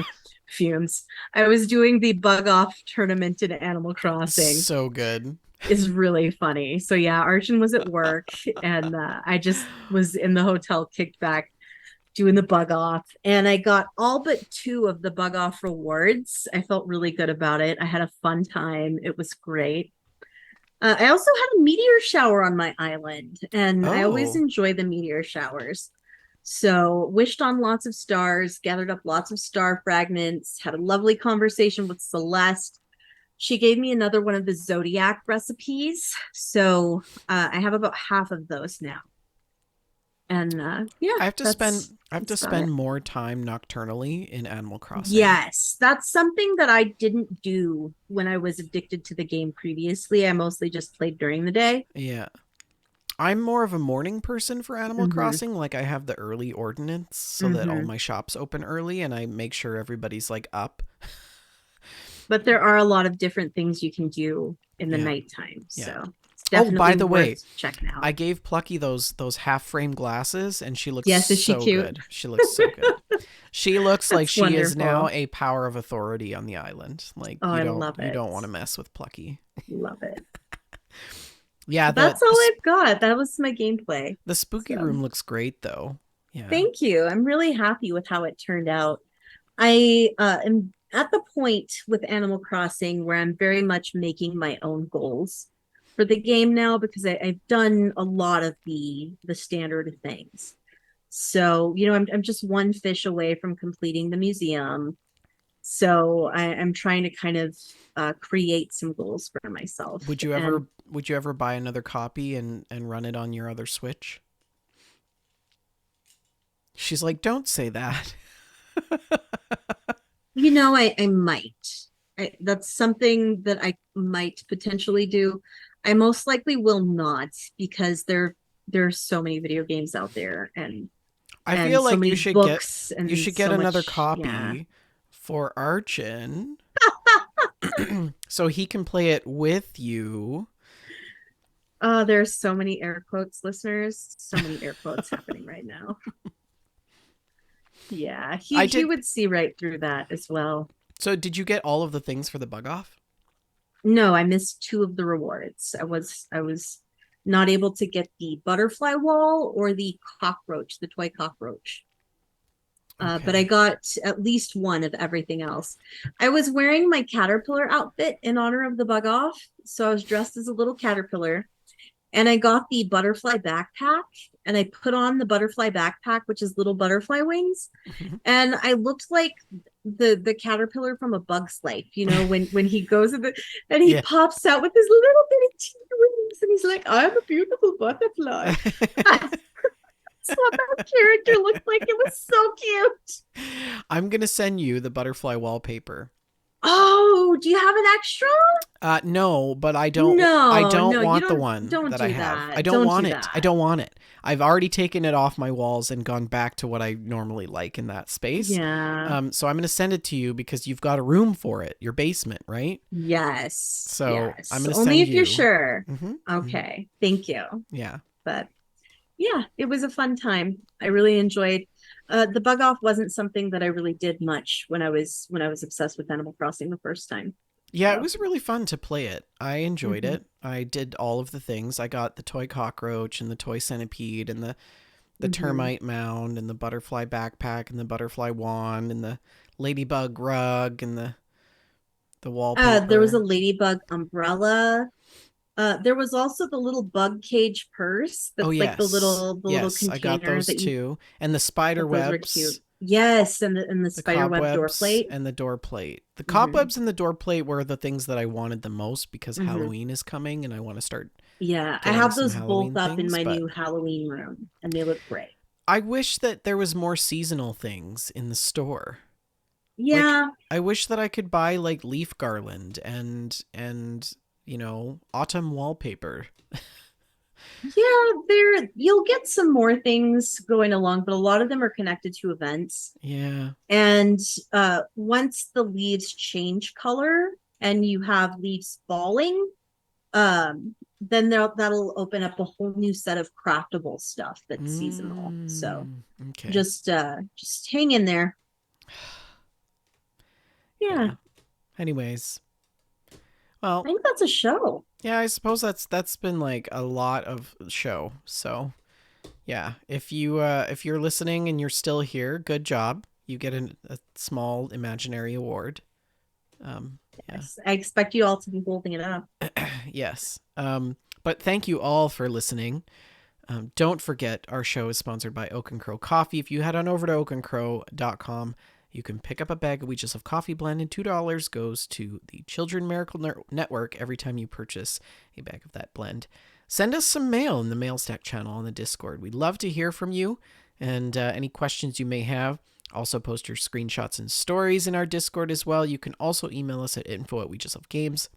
fumes, I was doing the bug off tournament in Animal Crossing. So good. Is really funny. So yeah, Arjun was at work and I just was in the hotel kicked back doing the bug off and I got all but two of the bug off rewards. I felt really good about it. I had a fun time. It was great. I also had a meteor shower on my island, and I always Oh, enjoy the meteor showers. So, wished on lots of stars, gathered up lots of star fragments, had a lovely conversation with Celeste. She gave me another one of the zodiac recipes. So, I have about half of those now. And yeah, I have to that's about it. spend more time nocturnally in Animal Crossing. Yes, that's something that I didn't do when I was addicted to the game previously. I mostly just played during the day. Yeah. I'm more of a morning person for Animal Mm-hmm. Crossing. Like I have the early ordinance so that all Mm-hmm. my shops open early and I make sure everybody's like up. But there are a lot of different things you can do in the Yeah. nighttime. Yeah. So it's Oh, by definitely the way, worth checking out. I gave Plucky those half frame glasses and she looks Yes, is she so cute? good. She looks so good. She looks like That's she is now wonderful. a power of authority on the island. Like Oh, I love you it. don't want to mess with Plucky. Love it. Yeah, That's all I've got. That was my gameplay. the spooky So room looks great though. Yeah. thank you. I'm really happy with how it turned out. I am at the point with Animal Crossing where I'm very much making my own goals for the game now because I've done a lot of the standard things. So, I'm just one fish away from completing the museum. So I'm trying to kind of create some goals for myself. And Would you ever buy another copy and run it on your other Switch? She's like, "Don't say that." I might. That's something that I might potentially do. I most likely will not because there's so many video games out there I and feel so like many books you and should get so another much, yeah. copy for Archin so he can play it with you. Oh, there's so many air quotes, listeners. So many air quotes happening right now. Yeah, I he did. would see right through that as well. So did you get all of the things for the bug off? No, I missed two of the rewards. I was not able to get the butterfly wall or the cockroach, the toy cockroach. But I Okay. got at least one of everything else. I was wearing my caterpillar outfit in honor of the bug off, so I was dressed as a little caterpillar, and I got the butterfly backpack, and I put on the butterfly backpack, which is little butterfly wings, and I looked like the caterpillar from A Bug's Life, when he goes and he Yeah. pops out with his little bitty teeny wings, and he's like, "I'm a beautiful butterfly." That's what that character looked like. It was so cute. I'm going to send you the butterfly wallpaper. Oh, do you have an extra? No, but I No, don't no, you want the don't one don't that I do have. I that. don't Don't want do it. I that. don't want it. I've already taken it off my walls and gone back to what I normally like in that space. Yeah. So I'm going to send it to you because you've got a room for it, your basement, right? Yes. So I'm Yes. going to Only send if you're you. sure. Mm-hmm, mm-hmm. Okay. Thank you. Yeah. But yeah, it was a fun time. I really enjoyed the bug off wasn't something that I really did much when I was obsessed with Animal Crossing the first time. Yeah, it So was really fun to play it. I enjoyed mhm, it. I did all of the things. I got the toy cockroach and the toy centipede and the mhm. termite mound and the butterfly backpack and the butterfly wand and the ladybug rug and the There was a wallpaper. ladybug umbrella. There was also the little bug cage purse Oh that's like the yes. little Yes, I got container those that you too. And the spider those were cute. webs, Yes, and the the spider web door cobwebs, plate. and the door plate. The Hmm. cobwebs and the door plate were the things that I wanted the most because Hmm. Halloween is coming and I want to start Yeah, I getting have some those both Halloween up in things, my but new Halloween room, and they look great. I wish that there was more seasonal things in the store. Like Yeah, I wish that I could buy like leaf garland and autumn wallpaper. yeah, there you'll get some more things going along, but a lot of them are connected to events. Yeah. And once the leaves change color and you have leaves falling, then that'll open up a whole new set of craftable stuff that's seasonal. So Okay. just hang in there. Yeah, Yeah. Anyways, I well, think that's a show. yeah, I suppose that's been like a lot of show. So, yeah, if you're listening and you're still here, good job. You get a small imaginary award. Yeah. I expect you all to be holding it up. Yes. But thank you all for listening. Don't forget, our show is sponsored by Oak and Crow Coffee. If you head on over to oakandcrow.com, you can pick up a bag of We Just Love Coffee blend, and $2 goes to the Children Miracle Network every time you purchase a bag of that blend. Send us some mail in the MailStack channel on the Discord. We'd love to hear from you, and any questions you may have. Also post your screenshots and stories in our Discord as well. You can also email us at info@WeJustLoveGames.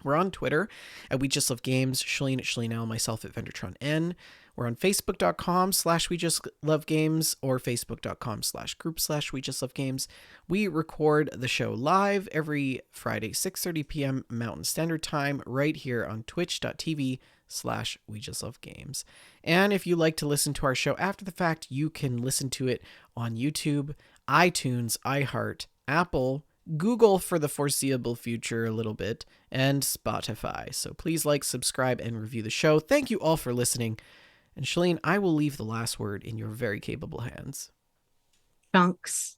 We're on Twitter at We Just Love Games, Shalene at Shalene, myself at Vendertron N. We're on Facebook.com/We Just Love Games or Facebook.com/group/We Just Love Games. We record the show live every Friday, 6:30 p.m. Mountain Standard Time, right here on Twitch.tv/We Just Love Games. And if you like to listen to our show after the fact, you can listen to it on YouTube, iTunes, iHeart, Apple, Google for the foreseeable future a little bit, and Spotify. So please like, subscribe, and review the show. Thank you all for listening. And Shalene, I will leave the last word in your very capable hands. Chunks.